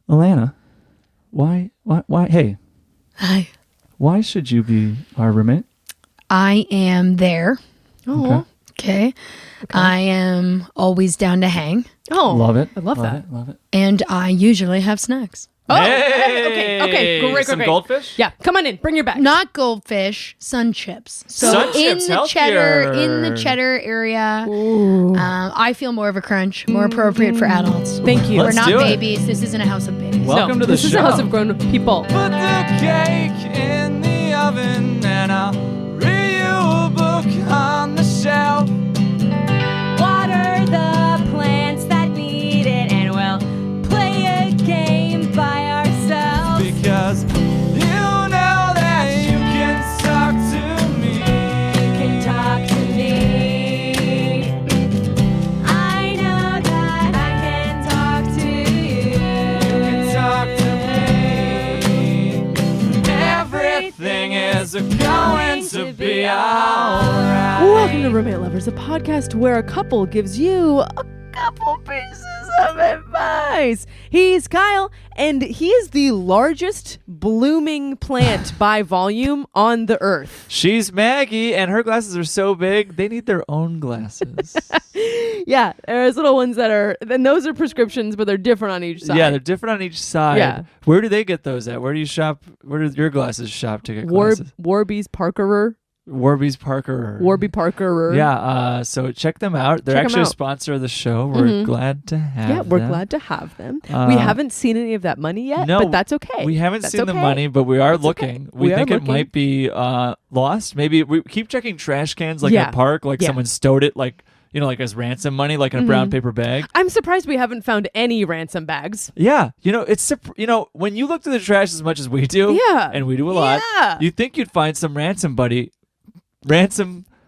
Alana, why, hey, Hi. why should you be our roommate? I am there. Oh, Okay. I am always down to hang. oh, Love it. I love that. Love it. And I usually have snacks. Oh, Hey! okay, great. Some goldfish? Yeah, come on in, bring your bag. Not goldfish, sun chips. So Sun in chips, the cheddar, healthier. in the cheddar area, Ooh. I feel more of a crunch, more appropriate for adults. Thank you. We're Let's not do it. babies. This isn't a house of babies. Welcome to the this is show. a house of grown people. Put the cake in the oven and I'll read you a book on the shelf. Water the plants that need it, and we'll play a game by ourselves. Because you know that you can talk to me. You can talk to me. I know that I can talk to you. You can talk to me. Everything is going to be alright. Welcome to Roommate Lovers, a podcast where a couple gives you a couple pieces of advice. He's Kyle, and he is the largest blooming plant by volume on the earth. She's Maggie, and her glasses are so big, they need their own glasses. Yeah, there's little ones that are, and those are prescriptions, but they're different on each side. Yeah, they're different on each side. Yeah. Where do they get those at? Where do you shop? Where do your glasses shop to get glasses? Warby's Parkerer. Warby's Parker. Warby Parkerer. Yeah, so check them out. They're Check 'em actually a out. sponsor of the show. We're glad to have Yeah, we're them. glad to have them. We haven't seen any of that money yet, No, but that's okay. We haven't That's seen the okay. money, but we are That's looking. okay. We We are think it looking. might be lost. Maybe we keep checking trash cans like in Yeah. a park, like Yeah. someone stowed it, like like as ransom money, like in a brown paper bag. I'm surprised we haven't found any ransom bags. Yeah, it's when you look through the trash as much as we do, Yeah. and we do a lot. Yeah. You think you'd find some ransom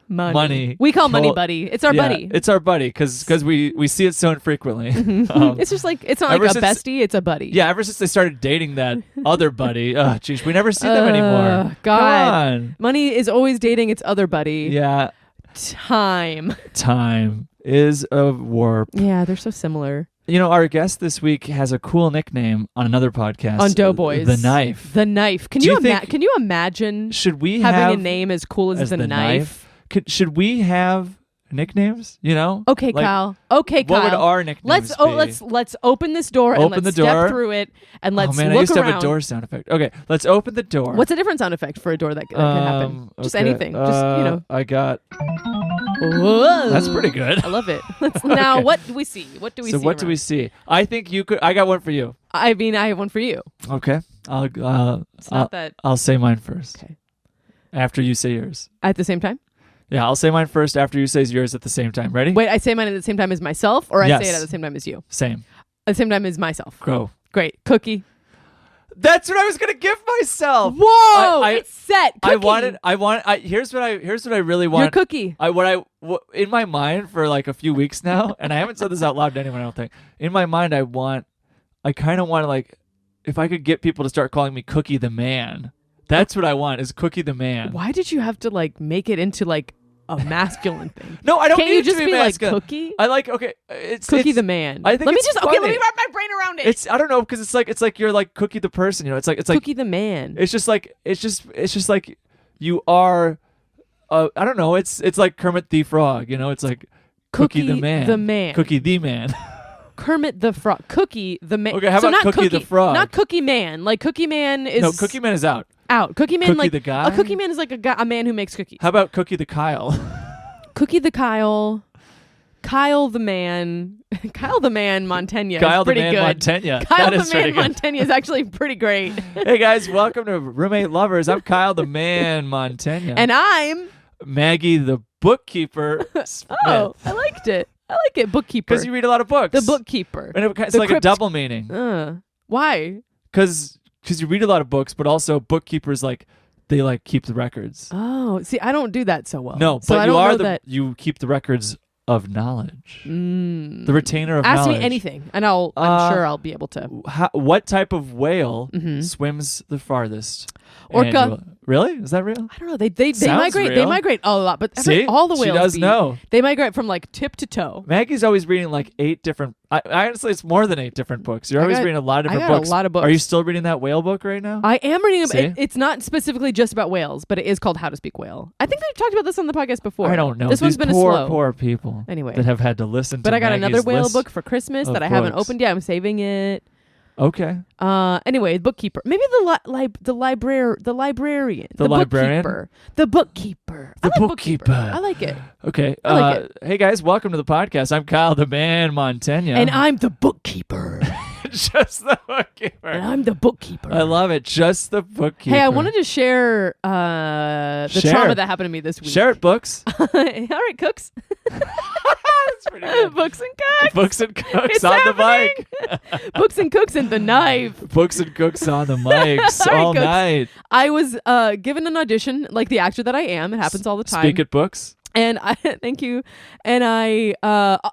money. We call money Col- buddy. It's our Yeah, buddy. It's our buddy because we see it so infrequently. It's just like, it's not ever like a since- bestie, it's a buddy. Yeah, ever since they started dating that other buddy, geez, we never see them anymore. God. Come on. Money is always dating its other buddy. Yeah, Time is a warp. Yeah, they're so similar. Our guest this week has a cool nickname on another podcast. On Doughboys. The Knife. The Knife. Can Do you you think- can you imagine Should we having have a name as cool as, the Knife? Should we have nicknames? Okay, Like, Kyle. Okay, Kyle. What would our nicknames be? Let's open this door and Open let's the door. step through it and let's oh man, look I used to around. have a door sound effect. Okay, let's open the door. What's a different sound effect for a door that could happen? Just okay. anything. Just I got. Whoa. That's pretty good. I love it. Now, Okay. what do we see? What do we So see? what do we around? see? I think you could. I got one for you. I mean, I have one for you. Okay, I'll It's not that I'll say mine first. Okay. After you say yours. at the same time. Yeah, I'll say mine first after you say yours at the same time. Ready? Wait, I say mine at the same time as myself, or I say it Yes. at the same time as you? Same. At the same time as myself. Go. Great. Cookie. That's what I was gonna give myself. Whoa! I- It's set. Cookie. Here's what I really want. Your cookie. In my mind for like a few weeks now, and I haven't said this out loud to anyone, I don't think. In my mind, I kind of want to, like, if I could get people to start calling me Cookie the Man. That's what I want, is Cookie the Man. Why did you have to like make it into like a masculine thing? No, I don't Can't need you it just to be masculine. like Cookie? It's Cookie the Man. I think let me it's just okay. Let funny. me wrap my brain around it. It's I don't know, because it's like you're like Cookie the person. It's like Cookie the Man. It's just like you are. I don't know. It's like Kermit the Frog. It's like Cookie the Man. the Man. Cookie the Man. Kermit the Frog. Cookie the Man. Okay, how so about not Cookie the Frog? Not Cookie Man. Like Cookie Man is No, Cookie Man is out. out. Cookie Man Cookie like the guy? a Cookie Man is like a man who makes cookies. How about Cookie the Kyle? Cookie the Kyle. Kyle the Man. Kyle the Man Montaigne. Kyle is the pretty Man good. Montaigne. Kyle That is the Man pretty good. Montaigne is actually pretty great. Hey guys, welcome to Roommate Lovers. I'm Kyle the Man Montaigne. And I'm Maggie the Bookkeeper Smith. oh, I liked it. I like it. Bookkeeper. Because you read a lot of books. The bookkeeper. And it's The like a crypt- double meaning. Why? Because you read a lot of books, but also bookkeepers they like keep the records. Oh, see, I don't do that so well. No, so but I you don't are know that. you keep the records of knowledge. The retainer of Ask knowledge. me anything, and I'm sure I'll be able to. What type of whale Mhm. swims the farthest? Orca. Angela? Really? Is that real? I don't know. They Sounds migrate. real. They migrate a lot, but See? all the whales. She does know. They migrate from like tip to toe. Maggie's always reading like 8 different. I honestly, it's more than 8 different books. You're always reading a lot of different books. A lot of books. Are you still reading that whale book right now? I am reading. See? It's not specifically just about whales, but it is called How to Speak Whale. I think we've talked about this on the podcast before. I don't know. This These one's been poor, a slow. poor people. Anyway. that have had to listen. But to I got Maggie's another whale list book for Christmas of that I haven't books. opened yet. I'm saving it. Okay. Anyway, bookkeeper. Maybe the librarian. The librarian? Bookkeeper. The bookkeeper. The I like bookkeeper. I like it. Okay. I like it. Hey guys, welcome to the podcast. I'm Kyle the Man Montaigne. And I'm the bookkeeper. just the bookkeeper. And I'm the bookkeeper. I love it. Just the bookkeeper. Hey, I wanted to share the Share. trauma that happened to me this week. Share it, books. All right, cooks. That's pretty good. Books and cooks. Books and cooks It's on happening. the mic. Books and cooks and the knife. Books and cooks on the mics All right, all cooks. night. I was given an audition, like the actor that I am. It happens all the time. Speak at books. And I thank you. And I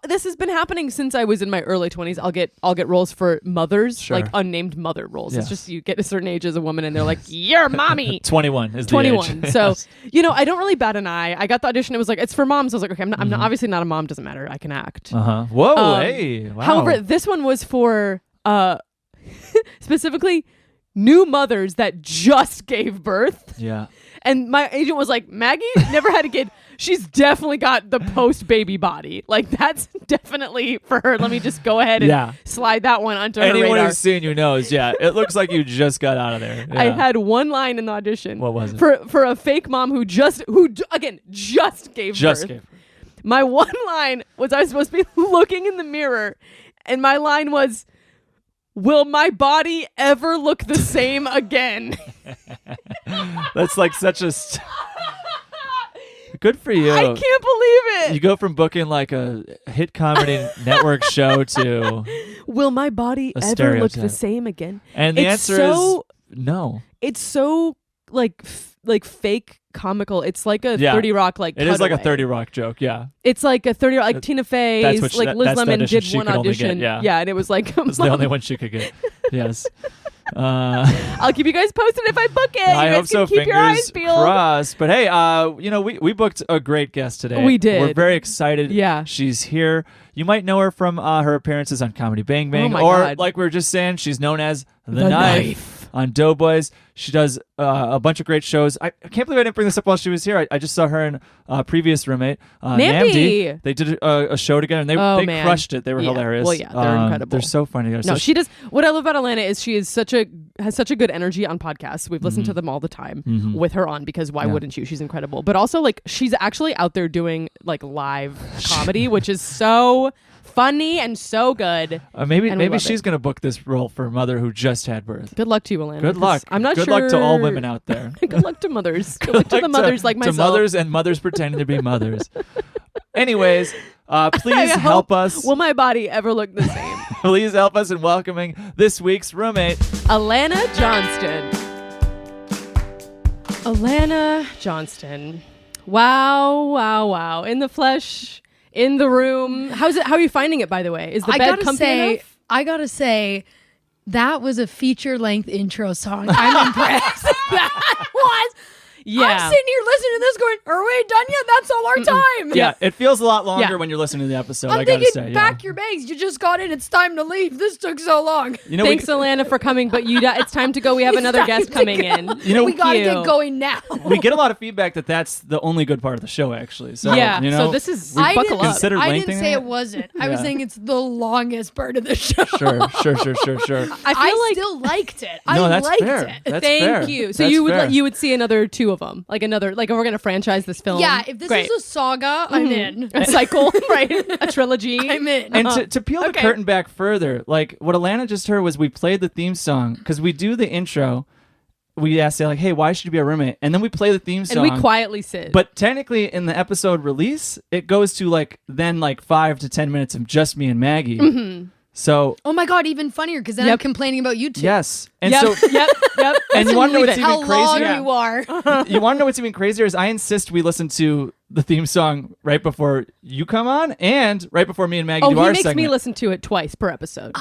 this has been happening since I was in my early 20s. I'll get roles for mothers, Sure. like unnamed mother roles. Yes. It's just you get a certain age as a woman and they're like, "You're mommy." 21 is the 21. age. So, Yes. I don't really bat an eye. I got the audition. It was like, it's for moms. I was like, okay, I'm not, obviously not a mom. Doesn't matter. I can act. Uh-huh. Whoa, Um, hey. Wow. However, this one was for specifically new mothers that just gave birth. yeah. And my agent was like, Maggie never had a kid. She's definitely got the post-baby body. Like, that's definitely for her. Let me just go ahead and slide that one onto her Anyone radar. who's seen you knows, it looks like you just got out of there. Yeah. I had one line in the audition. What was it? For a fake mom who just gave birth. My one line was I was supposed to be looking in the mirror, and my line was, "Will my body ever look the same again?" That's like such a... Good for you. I can't believe it. You go from booking like a hit comedy network show to... Will my body A ever look the stereotype. same again? And the It's answer so- is no. It's so like fake comical. It's like a Yeah. 30 Rock like It is like a cutaway. 30 Rock joke, yeah. It's like a 30 Rock, like Tina Fey, That's what she- like Liz that's the Lemon audition did she one could only audition. get, yeah. And it was like It's the only one she could get. Yes. I'll keep you guys posted if I book it. I you hope guys so. can keep your eyes Fingers peeled. crossed. But hey, we booked a great guest today. We did. We're very excited. Yeah. She's here. You might know her from her appearances on Comedy Bang Bang, Oh my or God. like we were just saying, she's known as the The Knife Knife. on Doughboys. She does a bunch of great shows. I can't believe I didn't bring this up while she was here. I just saw her and previous roommate Namdi. They did a show together and they Man. crushed it. They were Yeah. hilarious. Well, yeah, they're incredible. They're so funny together. No, So she does. What I love about Alana is she is has such a good energy on podcasts. We've listened to them all the time with her on because why Yeah. wouldn't you? She's incredible. But also like she's actually out there doing like live comedy, which is so funny and so good. maybe And we love she's it. gonna book this role for a mother who just had birth. Good luck to you, Alana. Good 'cause luck. I'm not Good sure. luck to all women out there. Good luck to mothers. Good luck to the mothers like myself. To mothers and mothers pretending to be mothers. Anyways, please I help hope- us. Will my body ever look the same? Please help us in welcoming this week's roommate. Alana Johnston. Alana Johnston. Wow. In the flesh, in the room. How are you finding it, by the way? Is the bed comfy enough? I gotta say, that was a feature-length intro song. I'm impressed. That was. Yeah. I'm sitting here listening to this going, are we done yet? That's all our time. Yeah, it feels a lot longer Yeah. when you're listening to the episode. I'm I gotta thinking, say, pack your bags. You just got in. It's time to leave. This took so long. You know, Thanks, Alana, for coming, but it's time to go. We have another guest coming in. You know, we gotta Cute. get going now. we get a lot of feedback that's the only good part of the show, actually. So Yeah, you know, so this is I buckle didn't- up. consider I didn't lengthening say it. it wasn't. I was Yeah. saying it's the longest part of the show. Sure. I feel like still liked it. No, I that's liked fair. it. That's Thank fair. you. So That's you would fair. you would see another 2 of them, like if we're gonna franchise this film. Yeah, if this Great. is a saga, I'm in. a cycle, right? A trilogy. I'm in. And to peel the Okay. curtain back further, like what Alana just heard was we played the theme song because we do the intro. We asked like, "Hey, why should you be our roommate?" And then we play the theme song. And we quietly sit. But technically, in the episode release, it goes to like 5 to 10 minutes of just me and Maggie. So Oh my god, even funnier because then I'm Yep. complaining about you two. yes, and yep, so yep. and you want to know Leave what's it. even How long crazier? you are. You want to know what's even crazier is I insist we listen to the theme song right before you come on and right before me and Maggie Oh, do he our makes segment. me listen to it twice per episode,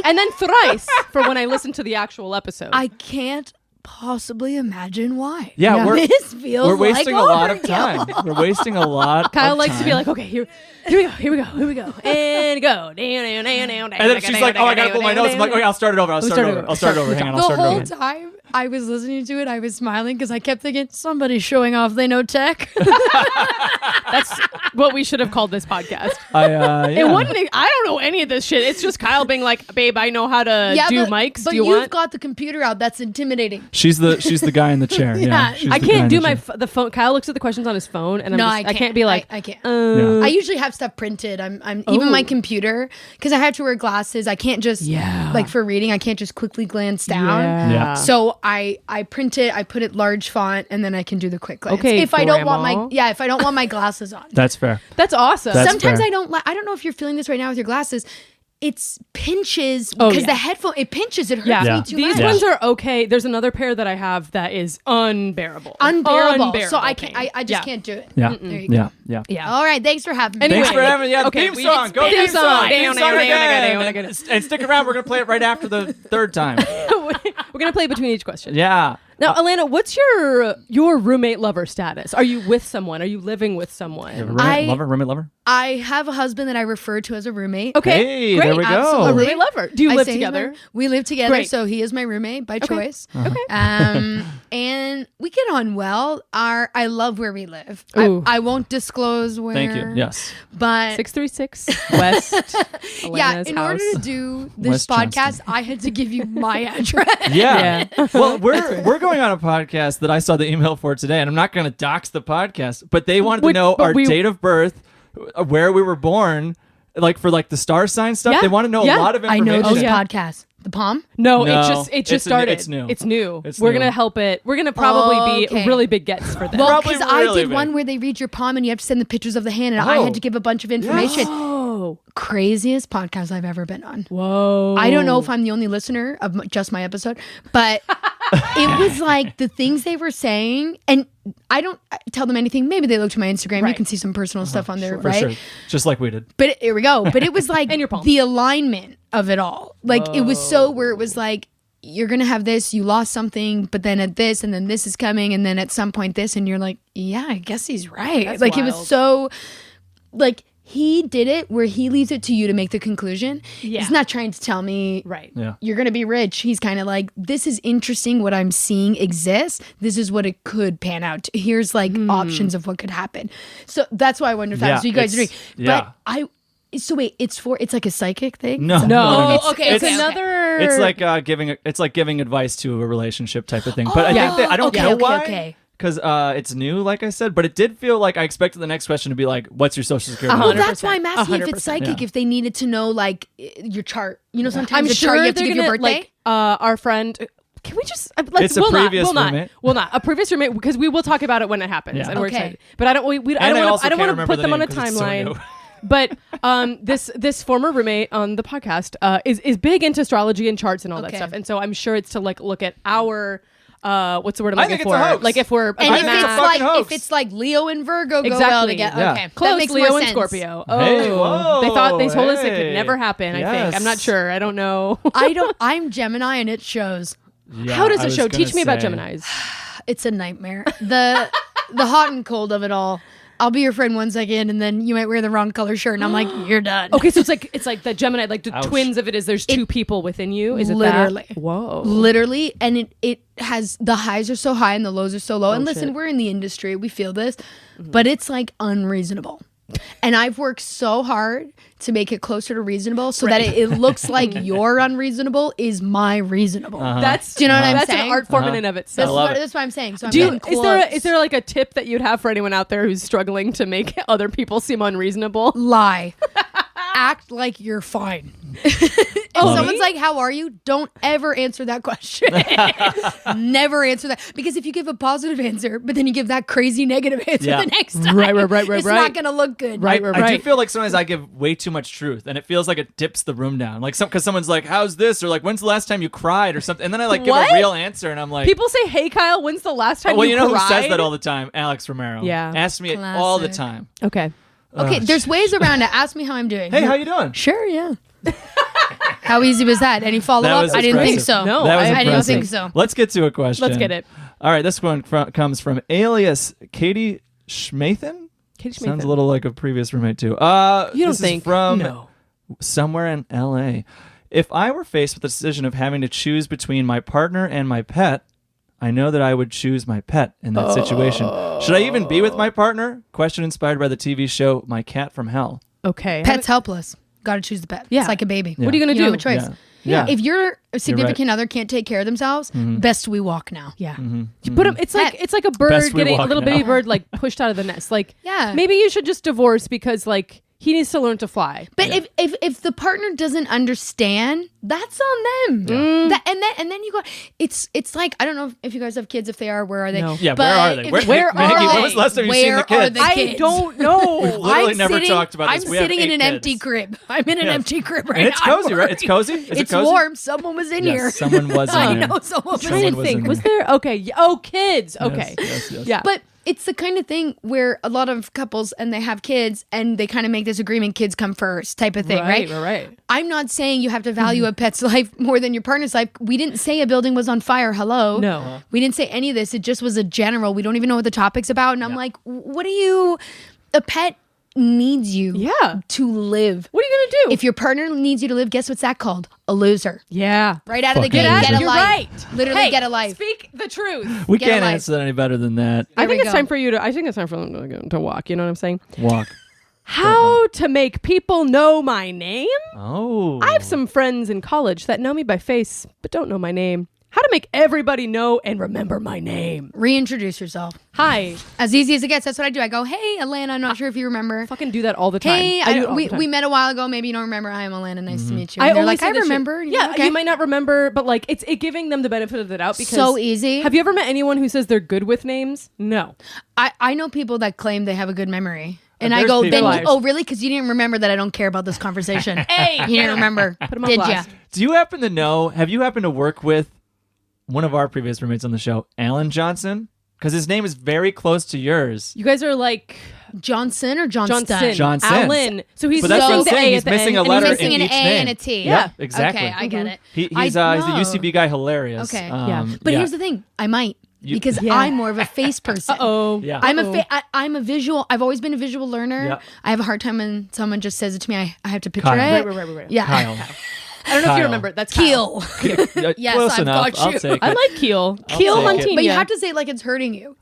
and then thrice for when I listen to the actual episode. I can't possibly imagine why. Yeah, this feels we're wasting like a lot of overkill. time. We're wasting a lot. Kyle of likes to be time. like, okay, here we go, and go. And then she's like, oh, I gotta pull my notes. I'm like, okay, I'll start it over. I'll start it over. Hang on, I'll The start it whole over. time I was listening to it, I was smiling because I kept thinking somebody's showing off they know tech. That's what we should have called this podcast. Yeah. It wouldn't. I don't know any of this shit. It's just Kyle being like, "Babe, I know how to do mics. But Do you you've want?" got the computer out. That's intimidating. She's the guy in the chair. Yeah. Yeah. she's I the guy in can't the do chair. the phone. Kyle looks at the questions on his phone, and No, I can't be like, I can't. Yeah. I usually have stuff printed. I'm even my computer because I have to wear glasses. I can't just like for reading. I can't just quickly glance down. Yeah. So I print it. I put it large font, and then I can do the quick glance. Okay, if I don't want Grandma. if I don't want my glasses on. That's fair. That's awesome. That's Sometimes fair. I don't know if you're feeling this right now with your glasses. It's pinches Oh, because yeah. the headphone it pinches. It hurts Yeah. me too These much. ones are okay. There's another pair that I have that is unbearable. Unbearable. So I pain. can't. I just Yeah. can't do it. Yeah. There you go. Yeah. Yeah. All right. Thanks for having me. Anyway. Thanks for having the Okay, theme we- song. it's Go theme theme song. song. Down, Theme song down, again. down, down. And stick around. We're gonna play it right after the third time. We're gonna play between each question. Yeah. Now, Alana, what's your roommate lover status? Are you with someone? Are you living with someone? Roommate lover. I have a husband that I refer to as a roommate. Okay, Hey, great. there we go. A Absolutely. roommate lover. Do you I live say he's together? we live together, Great. so he is my roommate by choice. Okay. And we get on well. I love where we live. Ooh. I won't disclose where. Thank you. Yes. But 636 West. yeah, Alana's in house. order to do this West podcast, Johnston. I had to give you my address. Yeah. Well, we're going on a podcast that I saw the email for today, and I'm not going to dox the podcast, but they wanted to know our date of birth, where we were born, like for like the star sign stuff. Yeah. They want to know Yeah. a lot of I information. know this yeah. podcast. The Palm? No, No, it just it's started. it's new. It's new. It's We're new. gonna help it. We're gonna probably Okay. be really big gets for them. Well, Probably because I really did big. one where they read your palm and you have to send the pictures of the hand, and I Oh. had to give a bunch of information. Oh, Craziest podcast I've ever been on. whoa! I don't know if I'm the only listener of just my episode, but it was like the things they were saying, and I don't tell them anything. Maybe they look to my Instagram. You Right. can see some personal stuff on there, For right? sure. Just like we did. But here we go. But it was like And your palm. the alignment of it all. Like it was so where it was like, you're going to have this, you lost something, but then at this, and then this is coming, and then at some point this, and you're like, yeah, I guess he's right. That's like it wild. was so, like he did it where he leaves it to you to make the conclusion. Yeah. He's not trying to tell me Right. Yeah. you're going to be rich. He's kind of like, this is interesting what I'm seeing exists. This is what it could pan out to. Here's like options of what could happen. So that's why I wonder if Yeah, so you guys agree. it's- yeah. But so wait, it's like a psychic thing? No. No. It's- okay, It's okay. another. It's like giving advice to a relationship type of thing. But I yeah. think that I don't Okay, know okay, why. okay. Because it's new, like I said, but it did feel like I expected the next question to be like, "What's your social security?" Well, number?" that's why I'm asking if 100%. it's psychic, Yeah. if they needed to know like your chart. You know, sometimes I'm the sure chart you have to they're give your gonna, birthday. Like, our friend. Can we just? Let's, It's a we'll previous not. We'll roommate. not. We'll not. A previous roommate because we will talk about it when it happens, Yeah. and we're Okay. excited. But I don't. I And don't I want also to. I don't can't want to remember put the them on a name 'cause it's so timeline. new. But this former roommate on the podcast is big into astrology and charts and all that Okay. stuff, and so I'm sure it's to like look at our what's the word I'm I looking think it's for? a hoax. Like if we're And I if think it's it's a like fucking hoax. if it's like Leo and Virgo go well Exactly. together, Yeah. okay, that close makes Leo more and sense. Scorpio. Oh, Hey, whoa, they thought they told us it hey. could never happen. I think Yes. I'm not sure. I don't know. I'm Gemini, and it shows. Yeah, How does I it was show? gonna Teach me about say. Geminis. It's a nightmare. The hot and cold of it all. I'll be your friend 1 second, and then you might wear the wrong color shirt, and I'm like, you're done. Okay, so it's like the Gemini, like the Ouch. twins of it is there's two people within you. Is it Literally. that? Whoa. Literally, and it has the highs are so high and the lows are so low. And listen, shit. we're in the industry, we feel this, but it's like unreasonable. And I've worked so hard to make it closer to reasonable so that it looks like your unreasonable is my reasonable. That's Do you know what I'm that's saying? an art form in and of That's, itself. love what, it. that's what I'm saying. So I'm Do you, getting is there like a tip that you'd have for anyone out there who's struggling to make other people seem unreasonable? lie. Act like you're fine. If someone's like, how are you? Don't ever answer that question. Never answer that. Because if you give a positive answer, but then you give that crazy negative answer Yeah. the next time, Right, it's not going to look good. Right, I do feel like sometimes I give way too much truth, and it feels like it dips the room down. Like because someone's like, "How's this?" or like, "When's the last time you cried?" or something, and then I like give What? a real answer, and I'm like, People say, "Hey, Kyle, when's the last time "Well, you you know cried?" who says that all the time? Alex Romero. Yeah. asks me it all the Classic. time. Okay. Okay, there's ways around it. Ask me how I'm doing. Hey, how you doing? Sure, yeah. How easy was that? Any follow That up? was I didn't think impressive. so. No, That was I didn't impressive. think so. Let's get to a question. Let's get it. All right, this one comes from alias Katie Schmathan. Katie Sounds Schmathan. a little like a previous roommate too. You don't this is think? from No. somewhere in LA. If I were faced with the decision of having to choose between my partner and my pet, I know that I would choose my pet in that situation. Should I even be with my partner? Question inspired by the TV show My Cat from Hell. Okay. Pet's helpless. Got to choose the pet. Yeah. It's like a baby. What are you gonna You don't do? have a choice. Yeah. If your significant other can't take care of themselves, Mm-hmm. best we walk now. Yeah. You put him. It's like Pet. it's like a bird Best we getting a walk little now. baby bird like pushed out of the nest. Like Yeah. maybe you should just divorce because like he needs to learn to fly. But if the partner doesn't understand, that's on them. That, and then you go. It's like I don't know if you guys have kids. If they are, where are they? No. Yeah, But where are they? if- Where Maggie, are when they? was the last time you've seen Where the are kids? the I kids? don't know. Literally never talked about this. I'm We have sitting in 8 an empty kids. crib. I'm in an Yeah. empty crib right And it's now. cozy, right? It's cozy? Is it It's cozy? warm. Someone was in Yes, here. someone was in I there. know someone was trying in to was think. in Was there. there? Okay. Oh, kids. Yes, Okay. yes. Yeah. But it's the kind of thing where a lot of couples and they have kids and they kind of make this agreement, kids come first type of thing, right? Right. I'm not saying you have to value a pet's life more than your partner's life. We didn't say a building was on fire. Hello. No. We didn't say any of this. It just was a general. We don't even know what the topic's about. And I'm like, what do you, a pet needs you Yeah. to live. What are you gonna do? If your partner needs you to live, guess what's that called? A loser. yeah. Right out of the Fucking gate, loser. get a You're life. right. Literally Hey, get a life. Speak the truth. We Get a can't life. answer that any better than that. I think we it's go. time for you to. I think it's time for them to walk. You know what I'm saying? Walk. How to make people know my name? Oh. I have some friends in college that know me by face but don't know my name. How to make everybody know and remember my name. Reintroduce yourself. Hi. As easy as it gets. That's what I do. I go, hey, Alana, I'm not sure if you remember. Fucking do that all the time. Hey, I do it all we the time. met a while ago. Maybe you don't remember. Hi, I'm Alana. Nice to meet you. I And they're only like, say I that shit- remember. And you're Yeah, like, okay. you might not remember, but like it's giving them the benefit of the doubt because So easy. Have you ever met anyone who says they're good with names? No. I know people that claim they have a good memory. And I There's go, people- then Liars. oh, really? Because you didn't remember that I don't care about this conversation. Hey, You didn't remember. Put 'em on Did blast. ya? Do you happen to know, have you happened to work with one of our previous roommates on the show, Alana Johnston? Because his name is very close to yours. You guys are like Johnson or Johnston? Johnson. Johnson. Alan. So he's But that's missing what I'm the saying. A He's at the missing end. a and letter he's missing in an each A name. and a T. Yeah, exactly. Okay, I get it. He's I the know. UCB guy, hilarious. Okay. Yeah. But yeah. here's the thing. I might. Because Yeah. I'm more of a face person. Oh. Yeah. I'm a visual. I've always been a visual learner. Yeah. I have a hard time when someone just says it to me. I have to picture Kyle. it. Right. Yeah. Kyle. I don't know if Kyle. you remember. That's Kyle. Keel. Yeah, Yes, close I've enough. got I'll you. take it. I like Keel. Keel take it. Huntinia. But you have to say it like it's hurting you.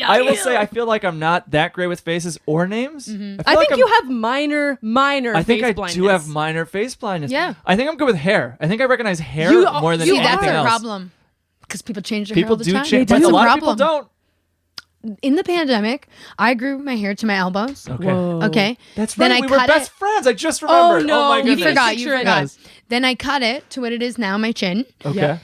I will say I feel like I'm not that great with faces or names. I think you have minor I think face I blindness. do have minor face blindness. Yeah. I think I'm good with hair. I think I recognize hair You- more than See, anything that's a else. problem. Because people change their People hair all the do time. change, but That's a a lot of problem. people don't. In the pandemic, I grew my hair to my elbows. Okay. Whoa. Okay. That's Then right. I we were cut best it. friends. I just remembered. no. Oh my You goodness. You forgot. You Picture it. forgot. Yes. Then I cut it to what it is now, my chin. Okay. Yeah.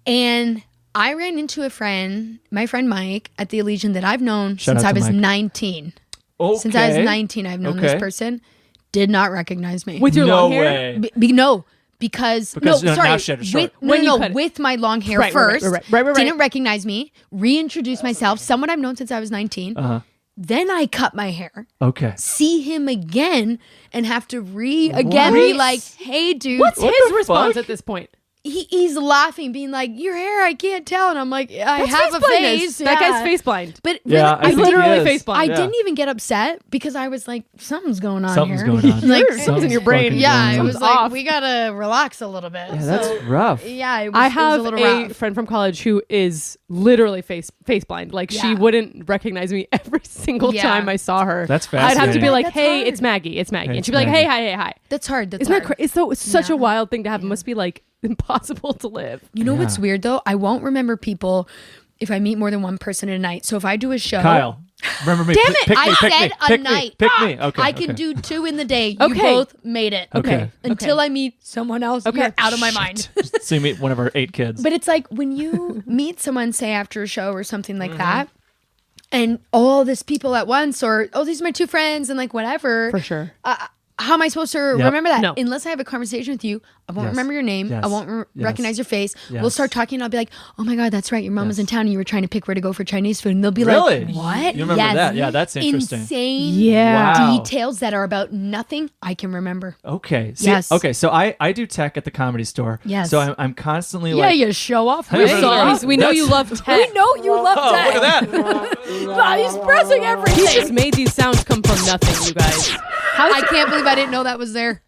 And I ran into a friend, my friend Mike, at the Elysian that I've known Shout since out I to was Mike. 19. Okay. Since I was 19, I've known Okay. this person. Did not recognize me. With your no long hair? way. No, because Because, no, now sorry. she had it short. With, When you no, cut it. with my long hair Right, first. right. Didn't recognize me. Reintroduced myself. Someone I've known since I was 19. Uh-huh. Then I cut my hair. Okay. See him again and have to again be What? like, hey, dude. What's What his the response fuck? at this point? He's laughing, being like, your hair, I can't tell. And I'm like, I That's have a blindness. face. That yeah. guy's face blind. But really, Yeah, I He's think he literally is. face blind. I Yeah. didn't even get upset because I was like, something's going on Something's here. going on. Like, Something's in your brain. fucking yeah, going it on. was Something's like, off. we gotta relax a little bit. Yeah, that's So, rough. yeah, it was, I it was have a little a rough. friend from college who is literally face blind. Like she Yeah. wouldn't recognize me every single Yeah. time I saw her. That's I'd have to fascinating. be like, That's "Hey, hard. it's Maggie. It's Maggie," Hey, and she'd it's be like, Maggie. "Hey, hi." That's hard. That's Isn't hard. that it's such a Yeah. wild thing to have. It must be like impossible to live. You know what's Yeah. weird though? I won't remember people if I meet more than one person in a night. So if I do a show, Kyle, remember me. Damn it! Pick I me, pick said me, a pick night. Me, pick me. Okay. I can okay. do 2 in the day. You Okay. both made it. Okay. Until I meet someone else, Okay. you're out of my mind. So you meet one of our 8 kids. But it's like when you meet someone, say after a show or something Mm-hmm. like that, and all this people at once, or oh, these are my 2 friends, and like whatever. For sure. How am I supposed to remember that? No. Unless I have a conversation with you, I won't Yes. remember your name. Yes. I won't Yes. recognize your face. Yes. We'll start talking and I'll be like, oh my God, that's right. Your mom was in Yes. town and you were trying to pick where to go for Chinese food. And they'll be Really? like, what? You remember Yes. that? Yeah, that's interesting. Insane Yeah. Wow. details that are about nothing I can remember. Okay. See, Yes. Okay. So I do tech at the Comedy Store. Yes. So I'm constantly Yeah, like. you show off. Hey, We hey, saw. hey, We know That's- you love tech. We know you love Oh, tech. look at that! Wow, he's pressing everything. He just made these sounds come from nothing, you guys. I can't believe I didn't know that was there.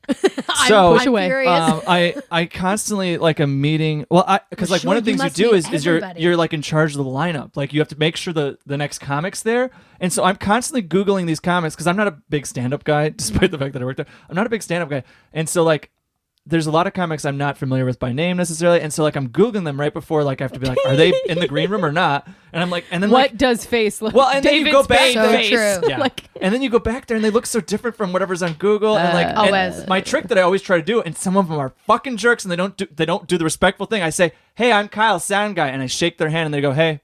So, Push away. Furious. I constantly like a meeting. Well, because like one of the Sure, things you you do must meet is you're everybody. you're like in charge of the lineup. Like you have to make sure the next comic's there. And so I'm constantly Googling these comics because I'm not a big stand-up guy, despite the fact that I work there. I'm not a big stand-up guy, and so like. There's a lot of comics I'm not familiar with by name necessarily, and so like I'm googling them right before like I have to be like, are they in the green room or not? And I'm like, and then What like, does face look well, and then you go back So there. true. Yeah. Like, And then you go back there and they look so different from whatever's on Google. And like, Always. and my trick that I always try to do, and some of them are fucking jerks and they don't do the respectful thing. I say, hey, I'm Kyle, sound guy, and I shake their hand and they go, hey.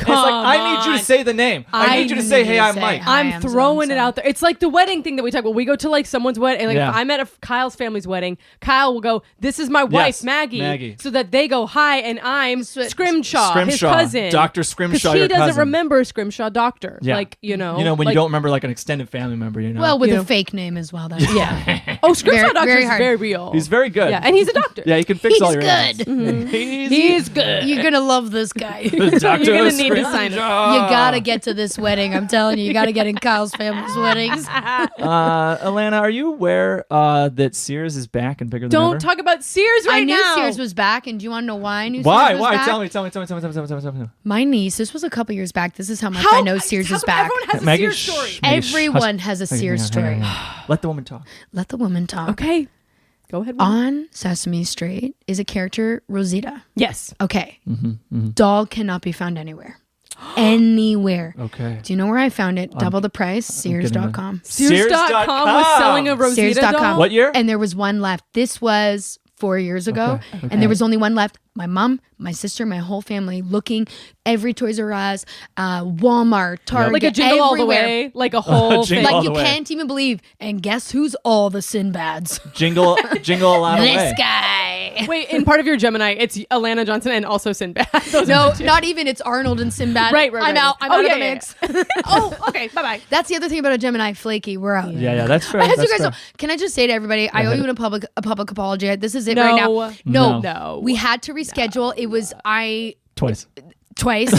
And it's like, I need you to say the name. I need you to say, hey, I'm Mike. hi. I'm am throwing it so-and-so. out there. It's like the wedding thing that we talk about. We go to like someone's wedding. Like Yeah. if I'm at Kyle's family's wedding, Kyle will go, this is my wife, Yes, Maggie. Maggie. So that they go, hi, and I'm Scrimshaw, his Scrimshaw, cousin. Dr. Because Scrimshaw, he your doesn't cousin. remember Scrimshaw Doctor. Yeah. Like, you know. when like, you don't remember like an extended family member, you know. Well, with You a know. fake name as well. That's Yeah. Oh, Scrimshaw Very- Doctor very is hard. very real. he's very good. Yeah, and he's a doctor. Yeah, he can fix He's all your good. ailments. He's good. You're gonna love this guy. Dr. You're gonna need to sign it. Scrimshaw. You gotta get to this wedding. I'm telling you, you gotta get in Kyle's family's weddings. Alana, are you aware that Sears is back and bigger than ever? Don't talk about Sears right I knew now. Sears was back, and do you want to know why I knew Why? Sears was Why? back? Tell me. My niece, this was a couple years back. This is how much How I know Sears how is come back. Everyone has a Maggie, Sears shh. story. Maggie, shh, Everyone hush. has a Okay, Sears story. Let the woman talk. Let the woman talk. Okay. Go ahead. Mom. On Sesame Street is a character, Rosita. Yes. Okay. Doll cannot be found anywhere. Anywhere. Okay. Do you know where I found it? Double the price, Sears.com. Sears.com was selling a Rosita Sears.com. doll. What year? And there was one left. This was 4 years ago. Okay. And there was only one left. My mom, my sister, my whole family looking every Toys R Us, Walmart, Target, Like a jingle all the everywhere. way. Like a whole Jingle thing. all Like the you way. can't even believe. And guess who's all the Sinbads? Jingle a lot of This way. guy. Wait, in part of your Gemini, it's Alana Johnston and also Sinbad. Those No, are the two. not even. It's Arnold and Sinbad. Right. I'm out. I'm out of the mix. Oh, okay. Bye-bye. That's the other thing about a Gemini. Flaky. We're out. Yeah, that's fair. As you That's guys fair. know, can I just say to everybody, I owe ahead. you a public apology. This is it No. right now. No, No. we had to reschedule. It was Twice. twice.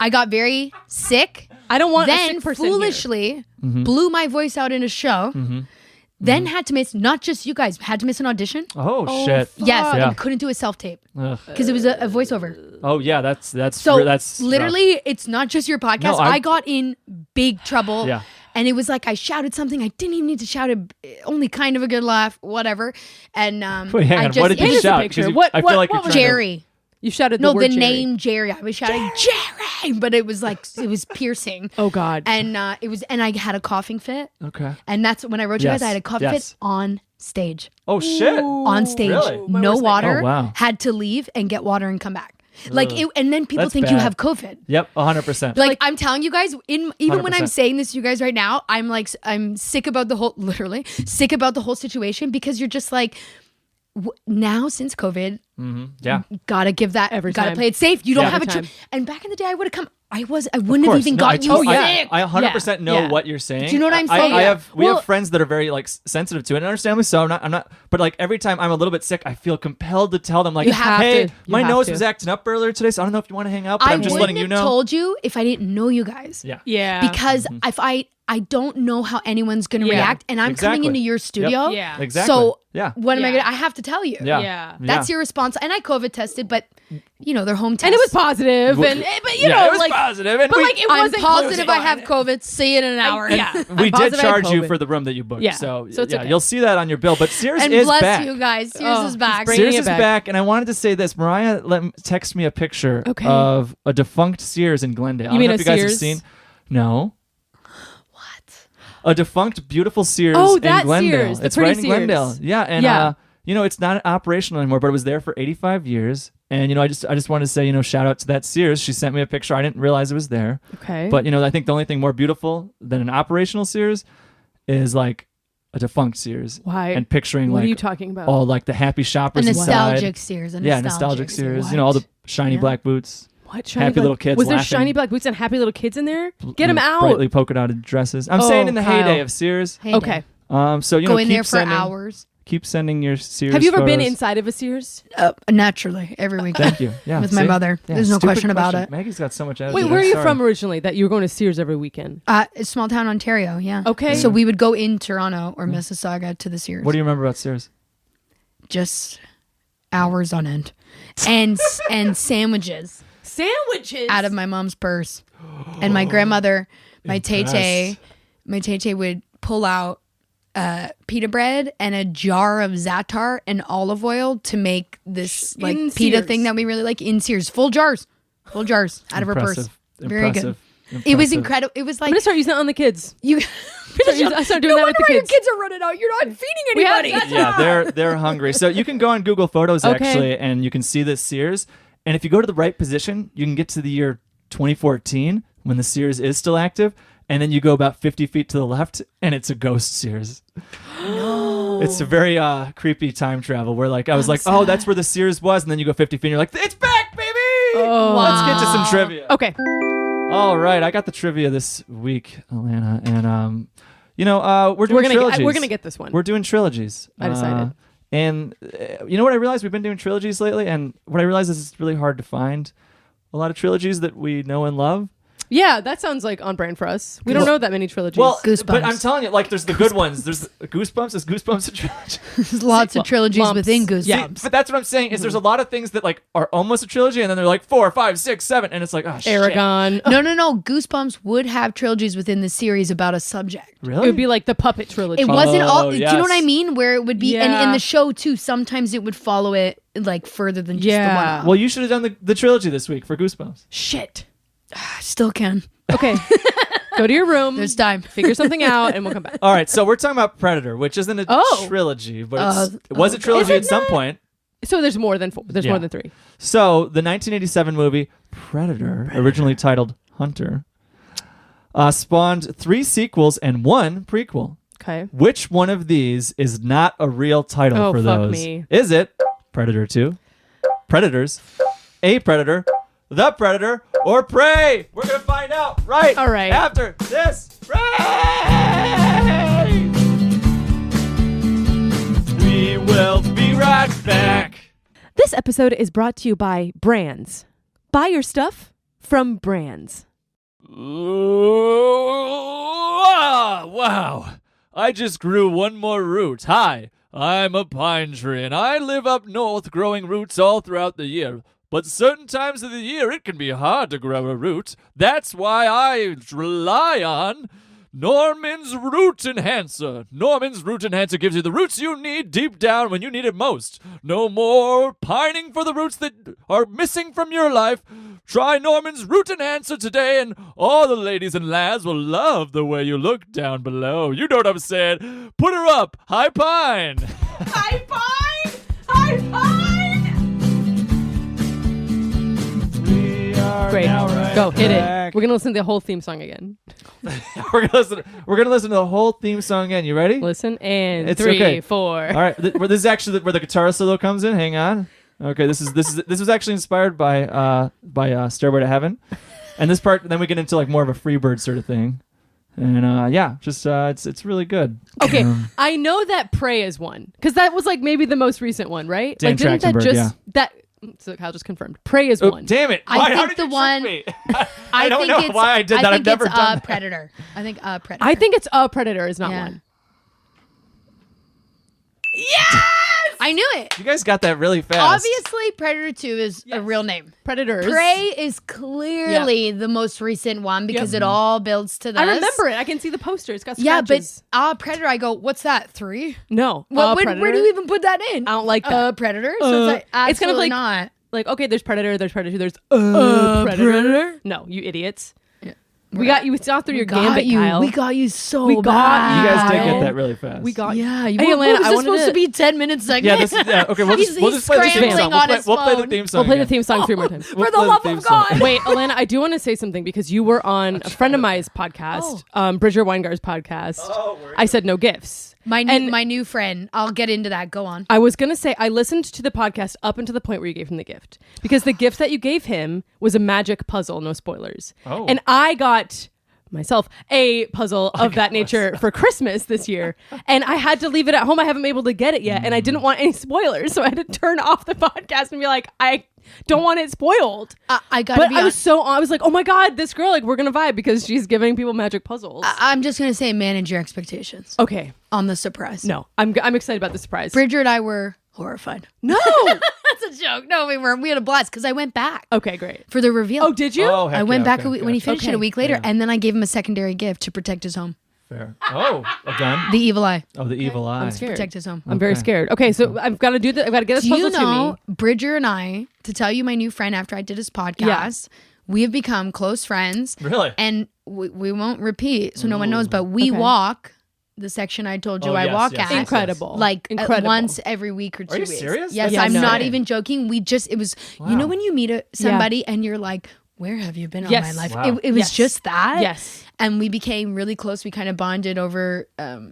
I got very sick. I don't want a Then sick person here. foolishly Mm-hmm. blew my voice out in a show. Then had to miss, not just you guys, had to miss an audition. Oh, shit. Yes, Yeah. and couldn't do a self tape Ugh. because it was a voiceover. Oh yeah, that's So that's literally, it's not just your podcast. No, I got in big trouble. Yeah. And it was like I shouted something I didn't even need to shout. It only kind of a good laugh, whatever. And Wait, hang I on. just What did Paint you us a shout? picture. 'Cause you- What- I feel what- like what you're was trying to- Jerry. You shouted No, the word the Jerry. name Jerry. I was shouting Jerry, but it was like it was piercing. Oh, God. And it was, and I had a coughing fit. Okay. And that's when I wrote you Yes, guys. I had a coughing yes. fit on stage. Oh shit. On stage, Really? My no worst water. Oh, wow. Had to leave and get water and come back. Like, it, and then people That's think you bad. have COVID. Yep, 100%. Like, I'm telling you guys, even when I'm 100%. saying this to you guys right now, I'm sick about the whole, literally sick about the whole situation because you're just like, now since COVID, yeah. gotta give that Every gotta time. play it safe. You don't Yeah. have a Every choice. time. And back in the day, I would have come. I wouldn't Of have course. even No, gotten you totally- sick. I 100% know Yeah. what you're saying. Do you know what I'm I- saying? I have we Well- have friends that are very like sensitive to it, and understandably so. I'm not. But like every time I'm a little bit sick, I feel compelled to tell them like, You have hey, to. You my have nose to. was acting up earlier today, so I don't know if you want to hang out. But I'm just letting you know. told you if I didn't know you guys. Yeah. Yeah. Because if I don't know how anyone's gonna Yeah. react, and I'm Exactly. coming into your studio. Yeah. Exactly. So yeah. what am I Yeah. gonna? I have to tell you. Yeah. Yeah. That's your response. And I COVID tested, but they're home tests. And it was positive. Well, But you yeah, know, it was like, positive, and but we- like it I'm wasn't positive close I have COVID. See you in an hour. Yeah. We I'm did positive I had charge you COVID. for the room that you booked. Yeah. So, So it's yeah, okay. you'll see that on your bill. But Sears And is bless back. you guys. Sears Oh, is he's back. bringing Sears it is back. back, and I wanted to say this. Mariah text me a picture Okay. of a defunct Sears in Glendale. You I mean don't know a if you guys have Sears? seen. No. A defunct, beautiful Sears Oh, in that Glendale. Sears, the It's right in pretty Glendale. Sears. Yeah, and Yeah. it's not operational anymore, but it was there for 85 years. And I just wanted to say, shout out to that Sears. She sent me a picture. I didn't realize it was there. Okay. But I think the only thing more beautiful than an operational Sears is like a defunct Sears. Why? And picturing What like are you talking about? all like the happy A shoppers nostalgic inside. Sears. Nostalgic Sears. You know, all the shiny Yeah. black boots. What shiny Happy black- little kids Was there laughing. shiny black boots and happy little kids in there? Get them out. Brightly polka dotted dresses. I'm Oh, saying in the Kyle. heyday of Sears. Hey, Okay. So you Go know, in keep there for sending, hours. Keep sending your Sears. Have you ever been photos. inside of a Sears? Naturally, every weekend. Thank you. Yeah, With my see? mother. Yeah, There's no stupid question about it. Maggie's got so much attitude. Wait, where are I'm you sorry. from originally? That you were going to Sears every weekend? It's small town Ontario, yeah. Okay. So we would go in Toronto or Mississauga to the Sears. What do you remember about Sears? Just hours on end. And sandwiches Sandwiches out of my mom's purse. And my grandmother, my Tay would pull out pita bread and a jar of za'atar and olive oil to make this like In pita Sears. thing that we really like in Sears. Full jars out of her purse. Very good. It was incredible. It was I'm like gonna start using that on the kids. you. I start doing No that with wonder the why your kids. kids are running out. You're not feeding We have anybody. za'atar. Yeah, they're hungry. So you can go on Google Photos Okay. actually, and you can see this Sears. And if you go to the right position, you can get to the year 2014 when the Sears is still active. And then you go about 50 feet to the left, and it's a ghost Sears. It's a very creepy time travel where, like, I was like, oh, that's where the Sears was. And then you go 50 feet, and you're like, it's back, baby! Oh. Let's get to some trivia. Okay. All right, I got the trivia this week, Alana. And, we're doing trilogies. We're gonna get this one. We're doing trilogies. I decided. And you know what I realized? We've been doing trilogies lately, and what I realized is it's really hard to find a lot of trilogies that we know and love. Yeah, that sounds like on brand for us. We don't know that many trilogies. Well, Goosebumps. but I'm telling you, like, there's the good ones. There's Goosebumps. Is Goosebumps a trilogy? There's lots of trilogies lumps. within Goosebumps. Yeah, but that's what I'm saying. Is there's a lot of things that like are almost a trilogy, and then they're like 4, 5, 6, 7, and it's like, oh shit. Aragon. No. Goosebumps would have trilogies within the series about a subject. Really? It would be like the puppet trilogy. It wasn't all. Do you know what I yes. mean? Where it would be, and Yeah. in the show too, sometimes it would follow it like further than just the Yeah. one. Well, you should have done the trilogy this week for Goosebumps. Shit. I still can. Okay. Go to your room. There's time. Figure something out, and we'll come back. All right, so we're talking about Predator, which isn't a Oh. trilogy, but it was a okay. trilogy Is at it some not? point. So there's more than 4. There's Yeah. more than 3. So the 1987 movie Predator, originally titled Hunter, spawned 3 sequels and 1 prequel. Okay. Which one of these is not a real title Oh, for fuck those? me. Is it Predator 2, Predators, A Predator, The Predator, or Prey? We're going to find out right All right. after this break. We will be right back. This episode is brought to you by Brands. Buy your stuff from Brands. Wow. I just grew one more root. Hi, I'm a pine tree, and I live up north growing roots all throughout the year. But certain times of the year, it can be hard to grow a root. That's why I rely on Norman's Root Enhancer. Norman's Root Enhancer gives you the roots you need deep down when you need it most. No more pining for the roots that are missing from your life. Try Norman's Root Enhancer today, and all the ladies and lads will love the way you look down below. You know what I'm saying. Put her up. High pine. High five! High five! We are Great. now right Go. Hit back. it. We're going to listen to the whole theme song again. We're gonna listen to the whole theme song again. You ready? Listen. And It's 3, okay. 4. All right. This is actually where the guitar solo comes in. Hang on. Okay. This was actually inspired by Stairway to Heaven, and this part. Then we get into like more of a Freebird sort of thing, and it's really good. Okay, I know that Prey is one because that was like maybe the most recent one, right? Dan like didn't that Trachtenberg, just yeah. that? So Kyle just confirmed. Prey is Oh, one. damn it! I Why, think how did the you trick one- me? I don't think know it's, why I did that. I've think never it's done that. Predator. I think Predator. I think it's a Predator is not Yeah. one. I knew it. You guys got that really fast. Obviously, Predator 2 is a real name. Predators. Prey is clearly the most recent one because it all builds to this. I remember it. I can see the poster. It's got Yeah, scratches. but Predator, I go, what's that? 3? no. Where Predator? do you even put that in? I don't like that. Predator? So it's like, it's kind of absolutely like not. Like okay, there's Predator, there's Predator 2, there's Predator. No, you idiots. We got you saw through your gambit, Kyle. We got you so We got bad. You guys did Kyle. get that really fast. We got Yeah, you Hey, what Alana, was I this wanted supposed to- to be 10-minute segment? Yeah, okay. We'll He's just play the theme scrambling song. on We'll his play the phone. theme song. We'll play the again. theme song 3 more times. We'll For the play love theme of song. God. Wait, Alana, I do want to say something because you were on a friend of mine's podcast, Bridger Weingar's podcast. Oh, were you? I said no gifts. My And- new friend. I'll get into that. Go on. I was going to say, I listened to the podcast up until the point where you gave him the gift. Because the gift that you gave him was a magic puzzle, no spoilers. Oh. And I got myself a puzzle of that nature for Christmas this year. And I had to leave it at home. I haven't been able to get it yet. And I didn't want any spoilers. So I had to turn off the podcast and be like, I don't want it spoiled. I gotta But be I was like, oh my God, this girl, like, we're going to vibe because she's giving people magic puzzles. I'm just gonna say manage your expectations Okay. on the surprise. No, I'm excited about the surprise. Bridger and I were horrified. No. That's a joke. No, we weren't. We had a blast because I went back Okay, great. for the reveal. Oh, did you? Oh, heck I went yeah, back okay, when he finished it a Okay. week later, Yeah. and then I gave him a secondary gift to protect his home. Fair. Oh, a gun? The evil eye. Oh, the evil eye. I'm scared. Protect his home. I'm very Okay. scared. Okay, so I've got to do I've got to get this Do you puzzle to know me. Bridger and I, to tell you my new friend after I did his podcast, we have become close friends. Really? And we won't repeat so no one knows, but we Okay. walk the section I told you Oh, I yes, walk yes, at. yes, Incredible. Like incredible. once every week or 2 Are you weeks. serious? Yes, That's I'm not insane. even joking. It was, you Wow. know, when you meet somebody and you're like, where have you been all Yes. my life? Wow. It was Yes. just that. Yes. And we became really close. We kind of bonded over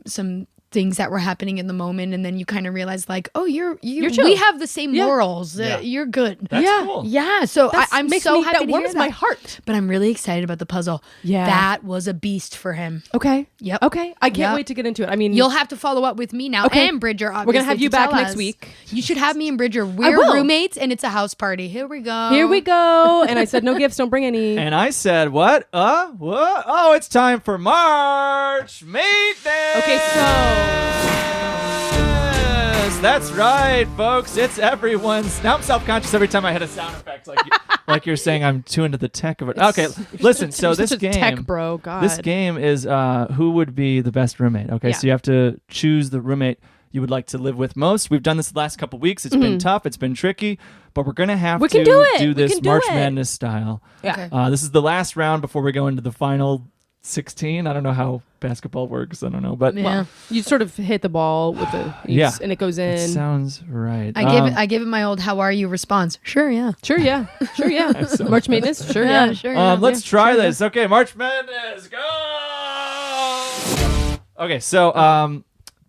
some things that were happening in the moment. And then you kind of realize like, oh, you're chill. we have the same Yeah. morals. Yeah. You're good. That's Yeah. cool. Yeah. So That's- I'm makes so me- happy that to hear warms that. my heart. But I'm really excited about the puzzle. Yeah. That was a beast for him. Okay. Yep. Okay. I can't Yep. wait to get into it. I mean, You'll have to follow up with me now Okay. and Bridger. Obviously, We're gonna have you to back tell next us. week. You should have me and Bridger. We're will. roommates, and it's a house party. Here we go. here we go. And I said no gifts, don't bring any. And I said, what? What? Oh, it's time for March Mateness. Okay, so Yes, that's right, folks. It's everyone's. Now I'm self-conscious every time I hit a sound effect, like you're saying I'm too into the tech of it. Okay, listen. So You're this such a game, tech bro. God. this game is who would be the best roommate. Okay, Yeah. so you have to choose the roommate you would like to live with most. We've done this the last couple weeks. It's been tough. It's been tricky, but we're gonna have We to can do it. We this can do March it. Madness style. Yeah. Okay. This is the last round before we go into the final 16. I don't know how basketball works. I don't know, but Yeah. You sort of hit the ball with the Yeah. and it goes in. it sounds right. I give it my old "How are you?" response. Sure, yeah. Sure, yeah. Sure, yeah. so March Mateness. Sure, yeah. sure. Yeah. Let's try this. Okay, March Madness, go! Okay, so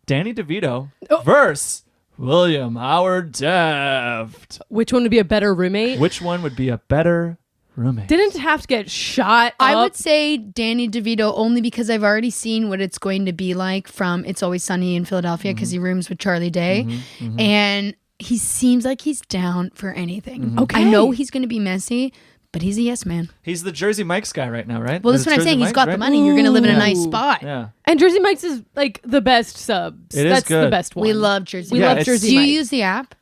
Danny DeVito versus William Howard Taft. Which one would be a better roommate? Which one would be a better roommate? Didn't have to get shot I up. would say Danny DeVito only because I've already seen what it's going to be like from It's Always Sunny in Philadelphia because he rooms with Charlie Day. And he seems like he's down for anything. Okay. I know he's going to be messy, but he's a yes man. He's the Jersey Mike's guy right now, right? Well, that's Is it what I'm Jersey saying. He's Mike's, got the right? money. You're going to live in a Ooh. nice spot. Yeah. And Jersey Mike's is like the best subs. It is That's the good. best one. We love Jersey. We Yeah, love it's- Jersey Do you Mike's. use the app?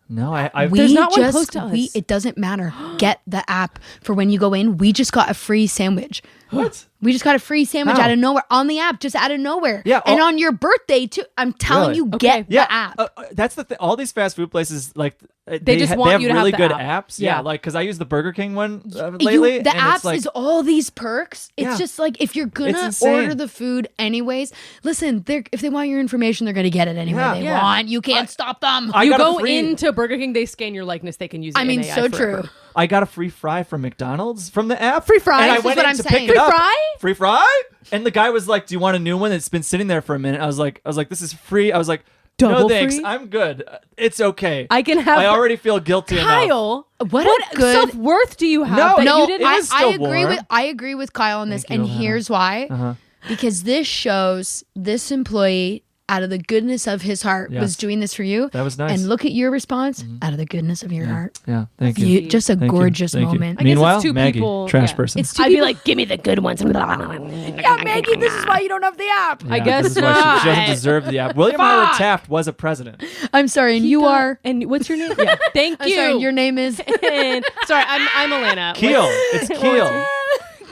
No, I've We There's not one just, close to us. It doesn't matter. Get the app for when you go in. We just got a free sandwich. what? We just got a free sandwich How? out of nowhere on the app, just out of nowhere. Yeah, and oh- on your birthday too. I'm telling Really? you, Okay. get Yeah, the app. that's the thing. All these fast food places, like They just want have you to have really the good app. apps. Yeah. Yeah, like because I use the Burger King one You- lately. the and apps it's like, is all these perks. It's Yeah. just like if you're It's gonna insane. order the food anyways, listen, if they want your information, they're gonna get it anyway Yeah. they Yeah. want. You can't stop them. I You got a go free- into Burger King, they scan your likeness, they can use it. I mean, in AI so forever. true. I got a free fry from McDonald's from the app. Free fries And I is went what in I'm to saying. pick it Free up. fry? Free fry? And the guy was like, "Do you want a new one that's been sitting there for a minute?" I was like, "This is free." I was like, "No, Double thanks. free? I'm good. It's okay." I can have. I already feel guilty enough. Kyle, What a good- self worth do you have? No, that no, you didn't? it is still warm. I agree with Kyle on this, Thank you, and Alana. here's why. Uh-huh. Because this shows this employee, out of the goodness of his heart, Yes. was doing this for you. That was nice. And look at your response, out of the goodness of your heart. Yeah, thank you. You, just a Thank you. gorgeous Thank you. moment. I guess it's Meanwhile, two Maggie, people- trash yeah. person. It's two I'd be people- like, give me the good ones. yeah, Maggie, this is why you don't have the app. I Yeah, guess this is why she doesn't not. deserve the app. William Howard Taft was a president. I'm sorry, and He you got- are. And what's your name? Yeah. Thank I'm you. sorry, and your name is And- sorry, I'm Alana. Keel. It's Keel.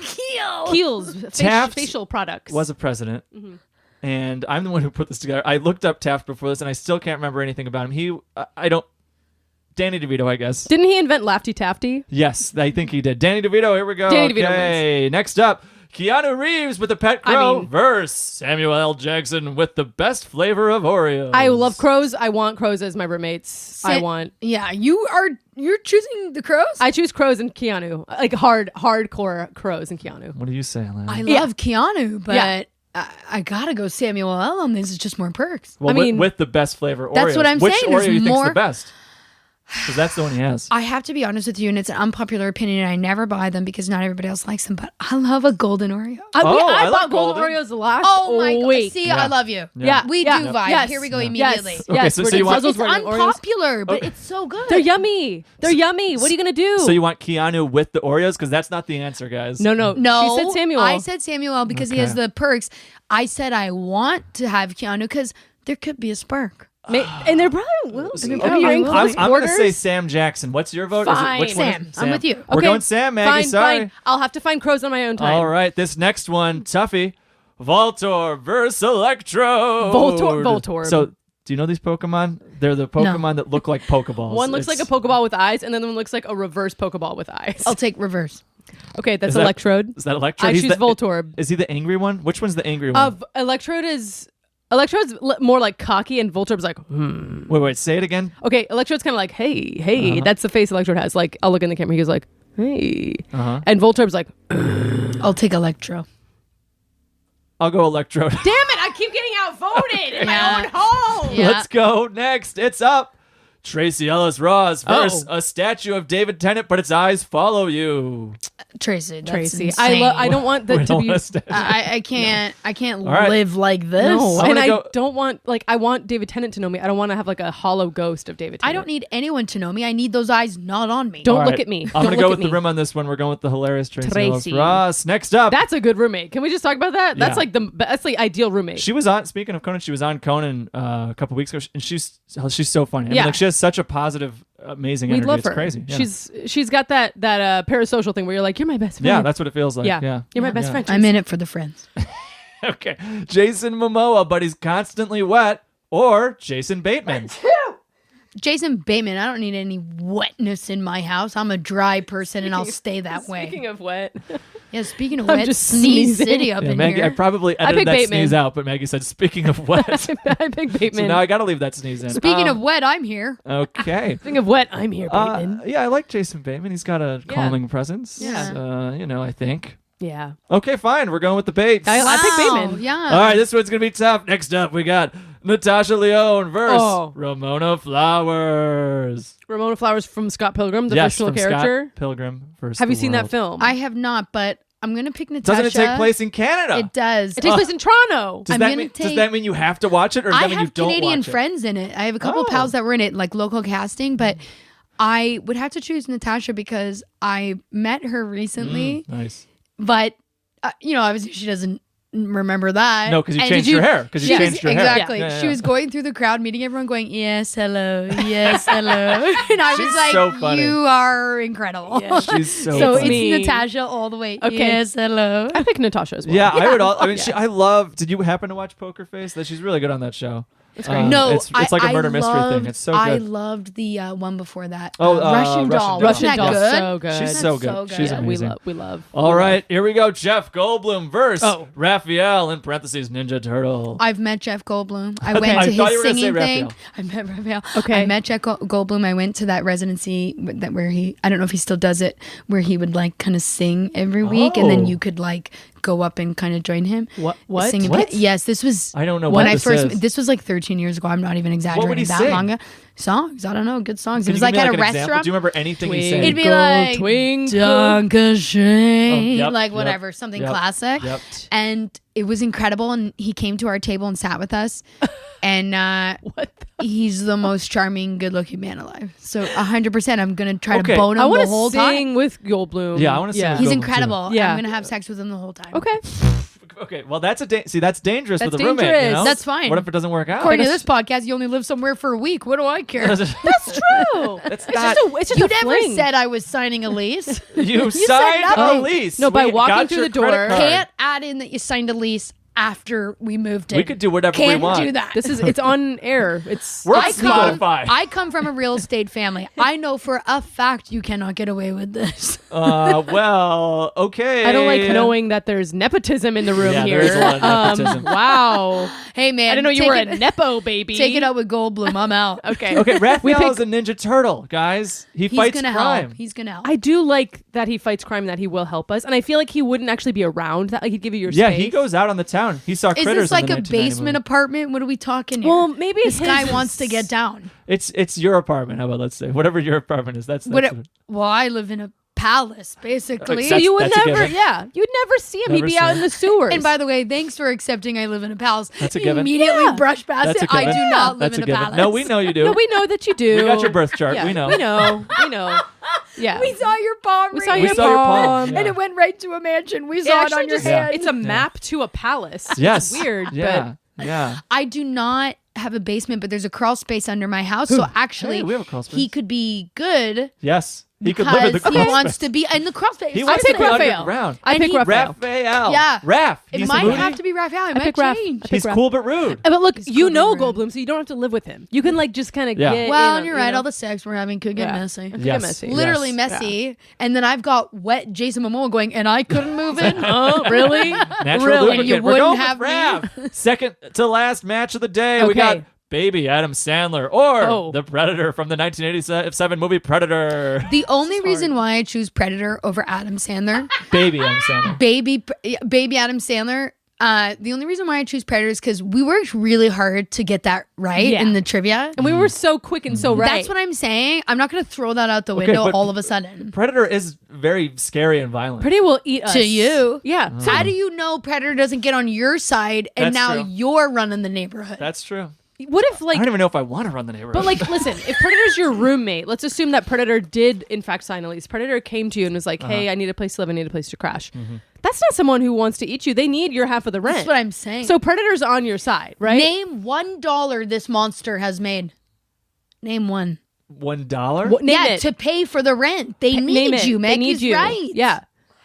Keel. Keels. Taft Facial products. Was a president. And I'm the one who put this together. I looked up Taft before this, and I still can't remember anything about him. I don't. Danny DeVito, I guess. Didn't he invent Lafty Tafty? Yes, I think he did. Danny DeVito, here we go. Danny DeVito okay, next up, Keanu Reeves with the pet crow mean- versus Samuel L. Jackson with the best flavor of Oreos. I love crows. I want crows as my roommates. Yeah, you're choosing the crows. I choose crows and Keanu. Like hardcore crows and Keanu. What do you say, Alana? I Yeah. love Keanu, but Yeah. I gotta go Samuel L. on this. It's just more perks. Well, I mean, with the best flavor Oreos. That's what I'm Which saying, Oreo there's you think's more- the best? Because that's the one he has. I have to be honest with you, and it's an unpopular opinion, and I never buy them because not everybody else likes them, but I love a golden Oreo. I I bought like golden golden. Oreos last Oh my god! week. See, Yeah. I love you. Yeah. We Yeah. do vibe. Yes. Here we go Yes. immediately. Yes. Okay, so you want- It's running Oreos. unpopular, but it's so good. They're yummy. They're yummy. What are you gonna do? So you want Keanu with the Oreos? Because that's not the answer, guys. No. No, She said Samuel. I said Samuel because he has Okay. the perks. I said I want to have Keanu because there could be a spark. And they're probably will. Okay, You're in I'm- close I'm going to quarters. say Sam Jackson. What's your vote? Fine. Which one is Sam, I'm with you. We're Okay, going Sam, Maggie. Fine, sorry. fine. I'll have to find crows on my own time. All right, this next one, toughie. Voltorb versus Electrode. Voltorb. So, do you know these Pokemon? They're the Pokemon that look like Pokeballs. One looks like a Pokeball with eyes, and then one looks like a reverse Pokeball with eyes. I'll take reverse. Okay, that's Is that- Electrode. Is that Electrode? I He's choose the- Voltorb. Is he the angry one? Which one's the angry one? Electrode's more like cocky, and Voltorb's like, Wait, say it again. Okay, Electrode's kind of like, hey. That's the face Electrode has. Like, I'll look in the camera. He goes like, hey. And Voltorb's like, I'll take Electro. I'll go Electrode. damn it, I keep getting outvoted in my own home. Yeah. Let's go next. It's up. Tracy Ellis Ross versus a statue of David Tennant, but its eyes follow you. Tracy. That's Tracy. insane. I don't want that We to don't be. want a statue. I can't right. live like this. No, I'm and gonna I go- don't want I want David Tennant to know me. I don't want to have like a hollow ghost of David Tennant. I don't need anyone to know me. I need those eyes not on me. Don't All look right. at me. I'm Don't going to look go at with the me. rim on this one. We're going with the hilarious Tracy Ellis Tracy. Ross. Next up. That's a good roommate. Can we just talk about that? That's Yeah. like that's the ideal roommate. She was on. Speaking of Conan, she was on Conan a couple weeks ago, and she's so funny. I mean, Yeah. like she has such a positive, amazing we energy. love It's her. crazy. Yeah. She's got that parasocial thing where you're like, you're my best friend. yeah, that's what it feels like. yeah. You're my best Yeah. friend. I'm in it for the friends. Okay, Jason Momoa, but he's constantly wet, or Jason Bateman. Jason Bateman, I don't need any wetness in my house. I'm a dry person and I'll stay that way. Speaking of wet, Yeah, speaking of I'm wet, just sneeze sneezing. city up Yeah, in Maggie, I here. probably I edited pick that Bateman. sneeze out, but Maggie said, "Speaking of wet." I pick Bateman. So now I got to leave that sneeze in. Speaking of wet, I'm here. Okay. Speaking of wet, I'm here, Bateman. Yeah, I like Jason Bateman. He's got a Yeah. calming presence. Yeah. I think. Yeah. Okay, fine. We're going with the Bates. I pick Wow, Bateman. Yeah. All right, this one's gonna be tough. Next up, we got Natasha Lyonne versus Oh. Ramona Flowers. Ramona Flowers from Scott Pilgrim, the Yes, fictional from character. Scott Pilgrim versus. Have you the seen that World. film? I have not, but I'm gonna pick Natasha. Doesn't it take place in Canada? It does. It takes place in Toronto. Does I'm that gonna mean? Does take- that mean you have to watch it, or does I that mean you have don't Canadian watch it? friends in it. I have a couple Oh. pals that were in it, like local casting, but I would have to choose Natasha because I met her recently, Nice. but obviously she doesn't remember that. No, because you And changed did your hair. Because you She was- changed your hair. exactly. Yeah, yeah, She yeah. was going through the crowd, meeting everyone, going, "Yes, hello, yes, hello," and I She's was like, so funny. "You are incredible." Yeah. She's so. So funny. it's me. Natasha all the way. Okay. Yes, hello. I pick Natasha as well. Yeah, I would. I mean, Yeah. I love. Did you happen to watch Poker Face? That she's really good on that show. It's great. No, it's like a murder mystery thing. It's so I good. loved the one before that. Oh, Russian Doll. Russian Wasn't Doll. that Russian good? Doll, so good. She's That's so good. so good. She's Yeah, amazing. we love. All right, here we go. Jeff Goldblum versus Oh. Raphael in parentheses Ninja Turtle. I've met Jeff Goldblum. I Okay. went I to thought you his were gonna say singing thing. Raphael. I met Raphael. Okay. I met Jeff Goldblum. I went to that residency where he, I don't know if he still does it, where he would like kind of sing every week, and Oh. then you could like go up and kind of join him. What? What? Singing. What? Yes, this was. I don't know when what I this first. is. This was like 13 years ago. I'm not even exaggerating. would he that sing? long ago. Songs. I don't know. Good songs. Can It was you like give me, at a an example? restaurant. Do you remember anything he sang? It'd be like Twinkle. Dankeschön, Oh, yep, like yep, whatever, something yep, classic. yep. And it was incredible. And he came to our table and sat with us. And What? he's the most charming, good-looking man alive. So 100%, I'm gonna try Okay. to bone I him want the to whole sing time. with Goldblum. Yeah, I wanna sing with He's Goldblum, too. incredible. Yeah. I'm gonna have sex with him the whole time. Okay. Okay, well that's that's dangerous That's with a roommate. You dangerous. know? That's fine. What if it doesn't work out? According to this podcast, you only live somewhere for a week. What do I care? That's true. That's It's not. just a You a never fling. said I was signing a lease. You said signed a nothing. lease. No, by We walking got through your the door. credit card. Can't add in that you signed a lease after we moved in. We could do whatever we Can't want. do that. It's on air. It's We're I come, Spotify. I come from a real estate family. I know for a fact you cannot get away with this. Well, okay. I don't like knowing that there's nepotism in the room Yeah, here. there is a lot of nepotism. Wow. Hey man, I didn't know you take were a it- nepo baby. Take it out with Goldblum. I'm out. Okay. Okay, Raphael pick- is a Ninja Turtle, guys. He He's fights gonna crime. help. He's gonna help. I do like that he fights crime and that he will help us. And I feel like he wouldn't actually be around. That like he'd give you your Yeah, space. he goes out on the town down. He saw Is Critters. this like in the a 1990 basement movie. apartment? What are we talking here? Well, maybe this his guy is- wants to get down. It's your apartment. How about let's say whatever your apartment is. That's What? what- Well, I live in a palace, basically. So you would That's a never, given. yeah, you'd never see him. Never He'd be see out him. in the sewers. And by the way, thanks for accepting I live in a palace. That's a given. Immediately Yeah. brush past That's it. a I given. do not live That's in a a given. palace. No, we know you do. no, we know that you do. We got your birth chart. Yeah, We know. We know. We know. Yeah. We saw your palm. We ring. saw We your saw your palm. palm. Yeah. And it went right to a mansion. We It saw it actually on your just, hand. it's a map to a palace. Yes. It's weird, Yeah. Yeah. I do not have a basement, but there's a crawl space under my house. So actually, Hey, we have a crawl space. he could be good Yes. He could live in the because crawl he wants space. to be in the crawl space. He I wants pick to be Raphael. underground. I And pick he- Raphael. Raphael. Yeah. Raph. It He's might the have to be Raphael. It I might pick Raph. change. I pick He's Raph. cool but rude. But look, He's you cool know and rude. Goldblum, so you don't have to live with him. You can like just kind of Yeah. get. Well, in and you're you right. know? All the sex we're having could get Yeah. messy. It could Yes. get messy. Literally Yes. messy. And then I've got wet Jason Momoa going, and I couldn't move in. Oh, really? Natural Really? lubricant. You We're wouldn't going have with me? Raph. Second to last match of the day. We got Okay. Baby Adam Sandler or Oh. the Predator from the 1987 movie Predator. The only reason why I choose Predator over Adam Sandler, Baby Adam Sandler. baby Adam Sandler. The only reason why I choose Predator is because we worked really hard to get that right Yeah. in the trivia. And we were so quick and so right. That's what I'm saying. I'm not going to throw that out the window but- all of a sudden. Predator is very scary and violent. Pretty will eat us. To you. Yeah. Uh-huh. How do you know Predator doesn't get on your side and That's now true. you're running the neighborhood? That's true. What if I like don't even know if I want to run the neighborhood. But like, listen, if Predator's your roommate, let's assume that Predator did in fact sign a lease. Predator came to you and was like, "Hey, I need a place to live. I need a place to crash." That's not someone who wants to eat you. They need your half of the rent. That's what I'm saying. So Predator's on your side, right? Name $1 this monster has made. Name one. $1? Name yeah, it. to pay for the rent. They Name need it. you, Meg. They need He's you. right. Yeah.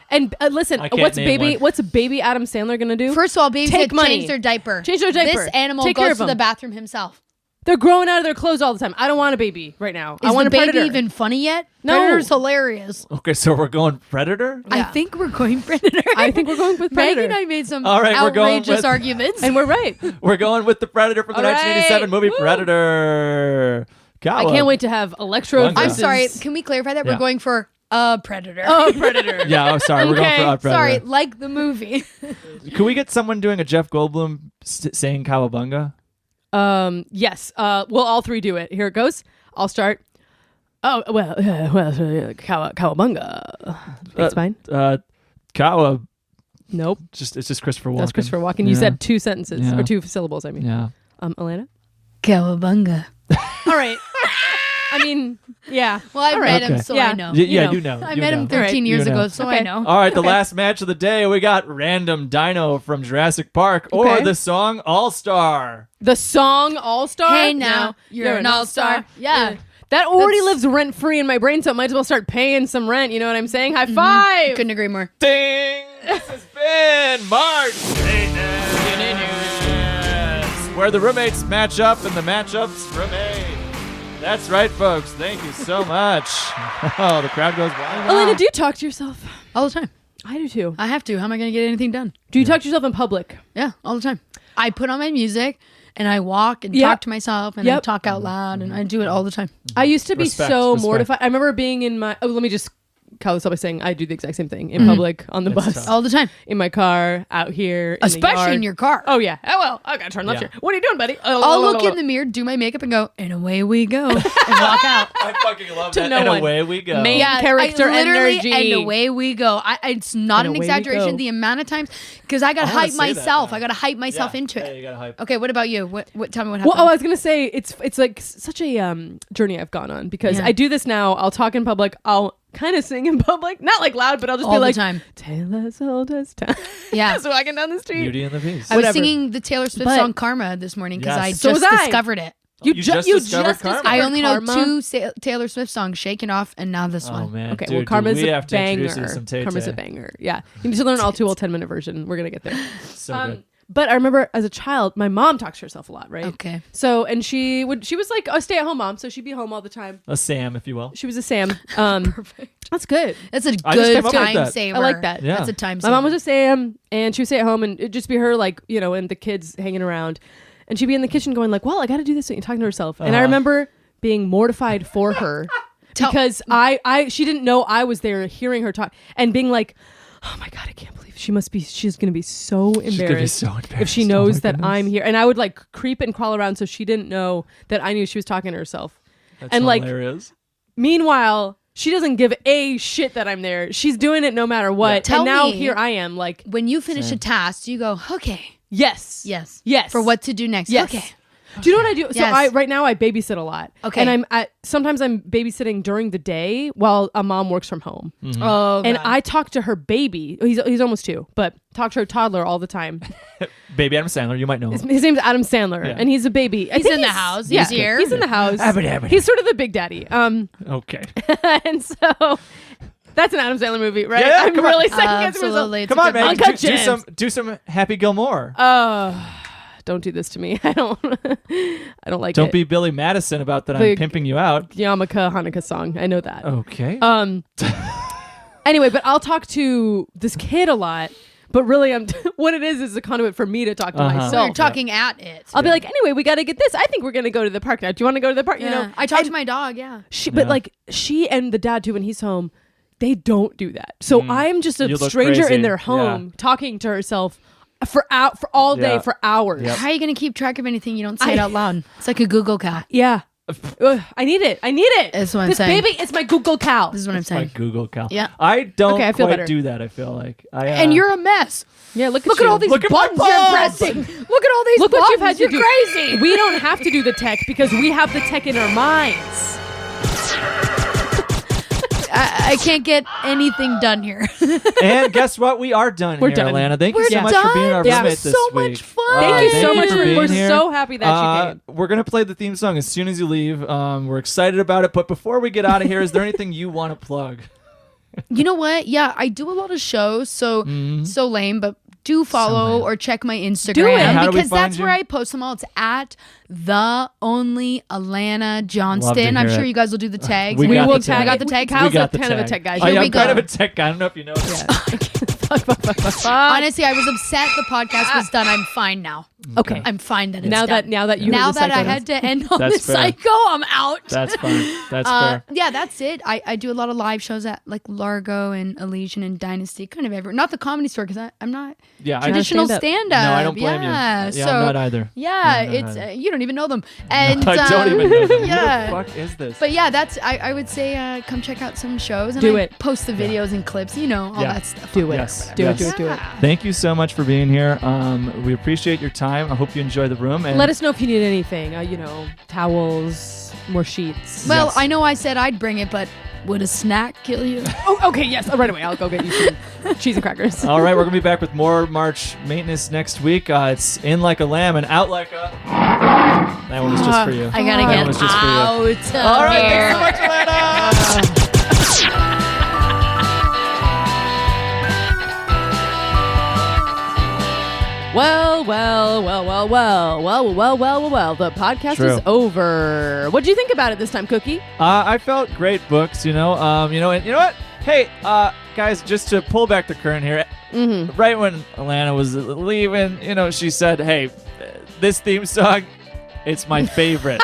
And listen, I can't what's name one. what's baby Adam Sandler gonna do? First of all, babies Take have to money. change their diaper. Change their diaper. This animal Take care goes of to the them. bathroom himself. They're growing out of their clothes all the time. I don't want a baby right now. I Is want the a baby Predator. even funny yet? No. Predator's hilarious. Okay, so we're going Predator? I Yeah. think we're going Predator. I think we're going with Meg Predator. and I made some All right, we're going outrageous with- arguments. And we're right. We're going with the Predator from the All right. 1987 movie Woo. Predator. I can't wait to have Electrode. I'm I'm versus- sorry. Can we clarify that? Yeah. We're going for a Predator. Oh, Predator. Yeah, oh, sorry. We're going Okay, for Predator. Sorry, like the movie. Could we get someone doing a Jeff Goldblum saying Cowabunga? Yes. We'll all three do it. Here it goes. I'll start. Oh Cowabunga. It's fine. Cowa. Nope. It's just Christopher Walken. That's Christopher Walken. You Yeah. said two sentences Yeah. or two syllables. I mean. Yeah. Alana. Cowabunga. All right. I mean, yeah. Well, I All met right. him, Okay. so Yeah. I know. Yeah, know. you know. I you met know. him 13 You years know. ago, so Okay. I know. All right, the last match of the day, we got Random Dino from Jurassic Park or Okay. the song All Star. The song All Star. Hey now, you're an all-star. Yeah. That already That's- lives rent free in my brain, so I might as well start paying some rent. You know what I'm saying? High five. Couldn't agree more. Ding! This has been March Mateness, where the roommates match up and the matchups remain. That's right, folks. Thank you so much. Oh, the crowd goes wild. Elena, do you talk to yourself? All the time. I do too. I have to. How am I going to get anything done? Do you talk to yourself in public? Yeah, all the time. I put on my music and I walk and Yep. talk to myself and I Yep. talk out loud and I do it all the time. I used to be Respect, so respect. mortified. I remember being in my. Oh, let me just call this up by saying I do the exact same thing in public, on the That's bus, tough. All the time. in my car, out here, in the Especially yard. in your car. Oh yeah. Oh well. I gotta turn left Yeah. here. What are you doing, buddy? I'll look in the mirror, do my makeup and go, and away we go. And walk out. I fucking love To that. no and one. away we go. Main Yeah, character I literally, energy. and away we go. It's not And an away we exaggeration. go. The amount of times, because I got to I wanna hype say that myself. now. I got to hype myself Yeah. into Yeah, it. you gotta hype. Okay, what about you? What? Tell me what Well, happened. oh, I was gonna say it's like such a journey I've gone on because Yeah. I do this now. I'll talk in public. I'll kind of sing in public, not like loud, but I'll just All be the like, time. "Tale as old as time." Yeah. Just walking down the street. Beauty and the Beast. I was whatever. singing the Taylor Swift But- song "Karma" this morning because Yes. I So just was I. discovered it. You just discovered Karma. I only know Karma. two Taylor Swift songs, "Shake It Off" and now this Oh one. man. Okay, Dude, well, Karma's we a have to introduce you banger. to some Tay Karma's a Tay. banger. Yeah, you need to learn all too well 10-minute version. We're gonna get there. So good. But I remember as a child, my mom talks to herself a lot, right? Okay. So, and she was like a stay-at-home mom, so she'd be home all the time. A Sam, if you will. She was a Sam. Perfect. That's good. That's a I just good came up with time that. saver. I like that. Yeah. That's a time My saver. mom was a Sam, and she would stay at home, and it'd just be her, like, you know, and the kids hanging around. And she'd be in the kitchen going like, well, I got to do this, and talking to herself. And I remember being mortified for her because she didn't know I was there hearing her talk and being like, oh my God, I can't believe she's gonna be so embarrassed, She's gonna be so embarrassed. if she Oh knows my that goodness. I'm here. And I would like creep and crawl around so she didn't know that I knew she was talking to herself. That's and like hilarious. meanwhile, she doesn't give a shit that I'm there. She's doing it no matter what. Tell and now me- here I am, like, When you finish Same. a task, you go, okay, yes, yes, yes, for what to do next. yes. Okay. Do you know what I do? So Yes. right now I babysit a lot. Okay. And sometimes I'm babysitting during the day while a mom works from home. Oh, And God. I talk to her baby. He's almost 2, but talk to her toddler all the time. Baby Adam Sandler, you might know him. His name's Adam Sandler, Yeah. and he's a baby. I He's think in the house. Yeah, He's here. He's in the house. Abba-dabba-dabba. He's sort of the big daddy. Okay. And so that's an Adam Sandler movie, right? Yeah, I'm come on. really second guessing myself. Absolutely. It's Come a on, good man. one. Uncut Gems. Do some Happy Gilmore. Don't do this to me. I don't like Don't it. be Billy Madison about that. The- I'm pimping you out. Yarmulke Hanukkah song. I know that. Okay. Anyway, but I'll talk to this kid a lot. But really, what it is a conduit for me to talk to Uh-huh. So myself. you're talking at it. I'll be like, anyway, we got to get this. I think we're gonna go to the park now. Do you want to go to the park? Yeah. You know, I talk And to my dog. Yeah. but Yeah. like she and the dad too when he's home, they don't do that. So I'm just a You look stranger crazy. in their home talking to herself for all day Yeah. for hours. Yep. How are you going to keep track of anything you don't say it out loud? It's like a Google Cal. Yeah. Ugh, I need it. That's what I'm this saying. baby is my Google Cal. This is what I'm My saying. Google Cal. Yeah. I don't Okay, I feel quite better. do that. I feel like And you're a mess. Yeah, look Look at at you. all these Look at my buttons you're balls. pressing. Look at all these Look buttons. what you've had to you're do. crazy. We don't have to do the tech because we have the tech in our minds. I can't get anything done here. And guess what? We are done. We're here, done. Alana. Thank you We're so much for being our done. roommate This this was so week. much fun. Thank you so much for for being we're here. so happy that you came. We're gonna play the theme song as soon as you leave. We're excited about it. But before we get out of here, is there anything you want to plug? You know what? Yeah, I do a lot of shows, so lame, but do follow or check my Instagram Do it. How do we because find that's you? where I post them all. It's at the only Alana Johnston. I'm hear sure it. you guys will do the tags. We got will the tag. tag. I got the tag. Kyle's We got the kind of a tag. tech guy. Oh, Here yeah, we I'm kind go. of a tech guy. I don't know if you know that. Honestly, I was upset the podcast was done. I'm fine now. Okay. I'm fine that it's Now done. that you now heard the that I psycho had to end on That's the fair. psycho, I'm out. That's fine. That's fair. Yeah, that's it. I do a lot of live shows at like Largo and Elysian and Dynasty, kind of everywhere. Not the Comedy Store because I'm not Yeah, I traditional stand-up. stand-up. No, I don't blame yeah, you. Yeah, so, I'm not either. Yeah, I'm not it's either. you don't even know them. And I don't even know them. yeah. What the fuck is this? But yeah, that's I would say come check out some shows and Do I it. post the videos and clips, you know, all Yeah. that stuff. Do it. Yes. Do Yes. it. Do it. Thank you so much for being here. We appreciate your time. I hope you enjoy the room. And Let us know if you need anything. Towels, more sheets. Well, Yes. I know I said I'd bring it, but would a snack kill you? Oh, okay. Yes. Right away. I'll go get you some cheese and crackers. All right, we're gonna be back with more March Mateness next week. It's in like a lamb and out like a. That one was just for you. I gotta That get one was just for you. out of All right, here. thanks so much, Alana. Well. The podcast True. is over. What do you think about it this time, Cookie? I felt great books, and you know what? Hey, guys, just to pull back the curtain here, right when Alana was leaving, she said, "Hey, this theme song, it's my favorite,"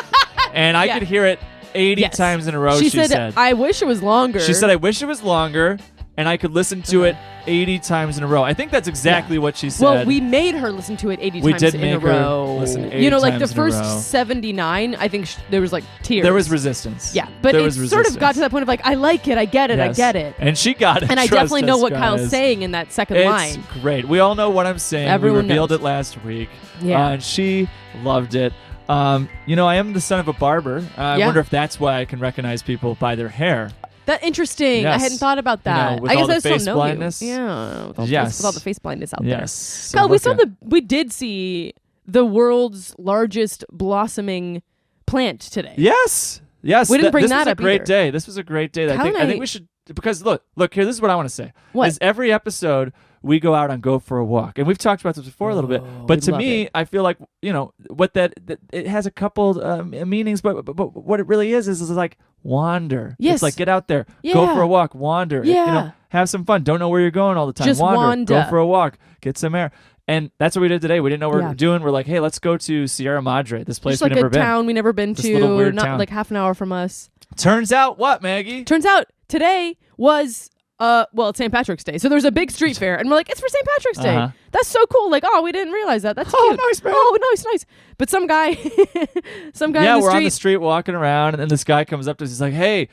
and I Yeah. could hear it 80 Yes. times in a row. She said, "I wish it was longer." She said, "I wish it was longer, and I could listen to it 80 times in a row." I think that's exactly what she said. Well, we made her listen to it 80 We times did in make a her row. listen 80 like the times in a row. first 79, I think there was like tears. There was resistance. Yeah, but there it was sort of got resistance. to that point of like, I like it, I get it, Yes. I get it. And she got it. And I trust definitely know us, what guys. Kyle's saying in that second It's line. great. We all know what I'm saying. Everyone we revealed knows. it last week. Yeah. And she loved it. I am the son of a barber. I Yeah. wonder if that's why I can recognize people by their hair. That interesting. I Yes. hadn't thought about that. with I all guess I the still face know blindness. you. Yeah, with all, Yes. with all the face blindness out Yes. So there. Kyle, look we did see the world's largest blossoming plant today. Yes. Yes. We didn't bring this that was a up great either. day. This was a great day. Kyle and I think I- we should, because look here, this is what I want to say. What? Is every episode we go out and go for a walk. And we've talked about this before a little bit. But we'd to love me, it. I feel like, what that it has a couple meanings, but what it really is like wander. Yes. It's like get out there, go Yeah. for a walk, wander. Yeah. Have some fun. Don't know where you're going all the time. Just Go wander. for a walk, get some air. And that's what we did today. We didn't know what we Yeah. were doing. We're like, hey, let's go to Sierra Madre, this place Just like we've never a been. town we never been This little to, weird not town. like half an hour from us. Turns out what, Maggie? Turns out today was well, it's St. Patrick's Day. So there's a big street fair, and we're like, it's for St. Patrick's Day. Uh-huh. That's so cool. Like, oh, we didn't realize that. That's Oh, cute. nice, man. Oh, nice. But some guy, Yeah, in the we're street, on the street walking around, and then this guy comes up to us. He's like, "Hey,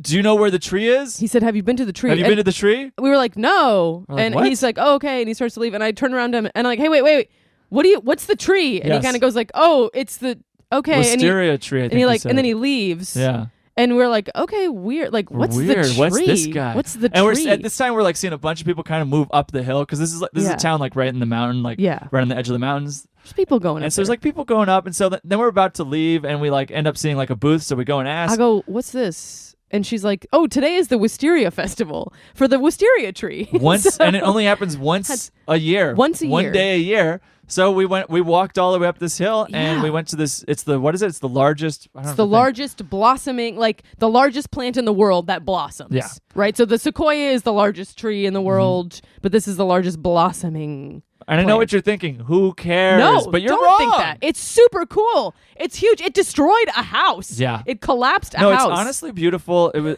do you know where the tree is? he said, have you been to the tree? Have you And been to the tree?" we were like, no. We're like, And "What?" he's like, oh, okay. And he starts to leave. And I turn around to him and I'm like, hey, wait. What's the tree? And Yes. he kind of goes like, oh, it's the, okay. Wisteria tree. I think And he like, said. and then he leaves. Yeah. And we're like, okay, weird. Like, what's Weird. the tree? What's this guy? What's the And tree? at this time we're like seeing a bunch of people kind of move up the hill because this is Yeah. a town like right in the mountain, like Yeah. right on the edge of the mountains. There's people going And up so there's there. like people going up, and so then we're about to leave, and we like end up seeing like a booth, so we go and ask. I go, what's this? And she's like, oh, today is the Wisteria Festival for the Wisteria tree. once, So- and it only happens once a year. Once a One year. day a year. So we walked all the way up this hill, and Yeah. we went to this. What is it? It's the largest. I don't know It's the if largest blossoming, like the largest plant in the world that blossoms. Yeah. Right? So the sequoia is the largest tree in the world, but this is the largest blossoming. And I know plant. what you're thinking. Who cares? No, but you're don't wrong. think that. It's super cool. It's huge. It destroyed a house. Yeah. It collapsed a No, house. it's honestly beautiful. It was,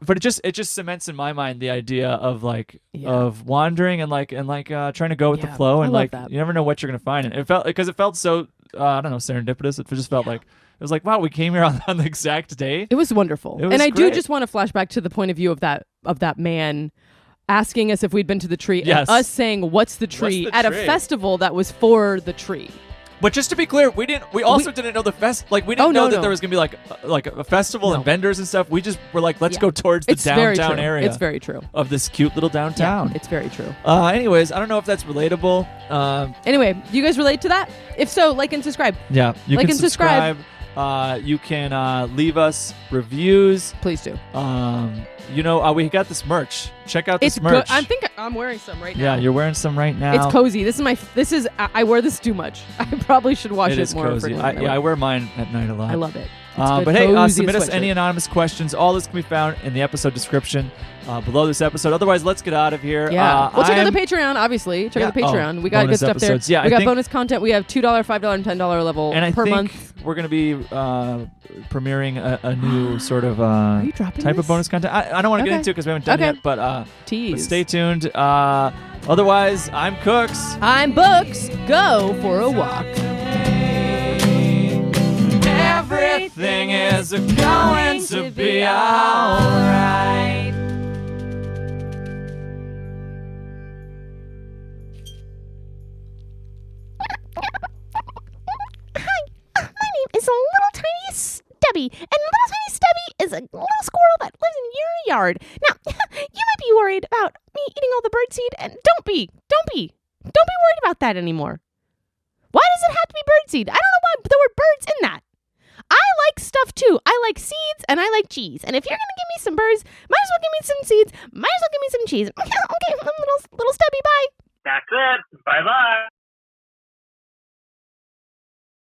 but it just cements in my mind the idea of like Yeah. of wandering and trying to go with the Yeah, flow, I and love like that. you never know what you're gonna find. And it felt so I don't know, serendipitous. It just felt like it was like, wow, we came here on the exact day. It was wonderful. It was and I do great. just want to flash back to the point of view of that man asking us if we'd been to the tree Yes. and us saying, what's the tree? the at tree? a festival that was for the tree. But just to be clear, we also didn't know the we didn't know that there was gonna be like a festival and vendors and stuff. We just were like, let's Yeah. go towards the It's very downtown true. area. It's very true. of this cute little downtown. Yeah, it's very true. Anyways, I don't know if that's relatable. Anyway, do you guys relate to that? If so, like and subscribe. Yeah, you Like can and subscribe. You can leave us reviews. Please do. We got this merch. Check out this It's merch. good. I think I'm wearing some right now. Yeah, you're wearing some right now. It's cozy. I wear this too much. I probably should wash It it, is more cozy. frequently. I wear mine at night a lot. I love it. It's good, But hey, cozy submit us sweatshirt. any anonymous questions. All this can be found in the episode description below this episode. Otherwise, let's get out of here. Yeah. Well, check out I'm- the Patreon, obviously. Check out the Yeah. Patreon. Oh, we got good bonus stuff episodes. there. Yeah, we I got think- bonus content. We have $2, $5, and $10 level And I per think month. we're going to be premiering a new sort of you dropping type this? of bonus content. I don't want to Okay. get into it because we haven't done Okay. it yet, but Tease. stay tuned. Otherwise, I'm Cooks. I'm Books. Go for a walk. Everything is going to be alright. My name is Little Tiny Stubby, and Little Tiny Stubby is a little squirrel that lives in your yard. Now, you might be worried about me eating all the birdseed, and don't be worried about that anymore. Why does it have to be birdseed? I don't know why there were birds in that. I like stuff too. I like seeds and I like cheese. And if you're gonna give me some birds, might as well give me some seeds. Might as well give me some cheese. Okay, little Stubby, bye. That's it. Bye-bye.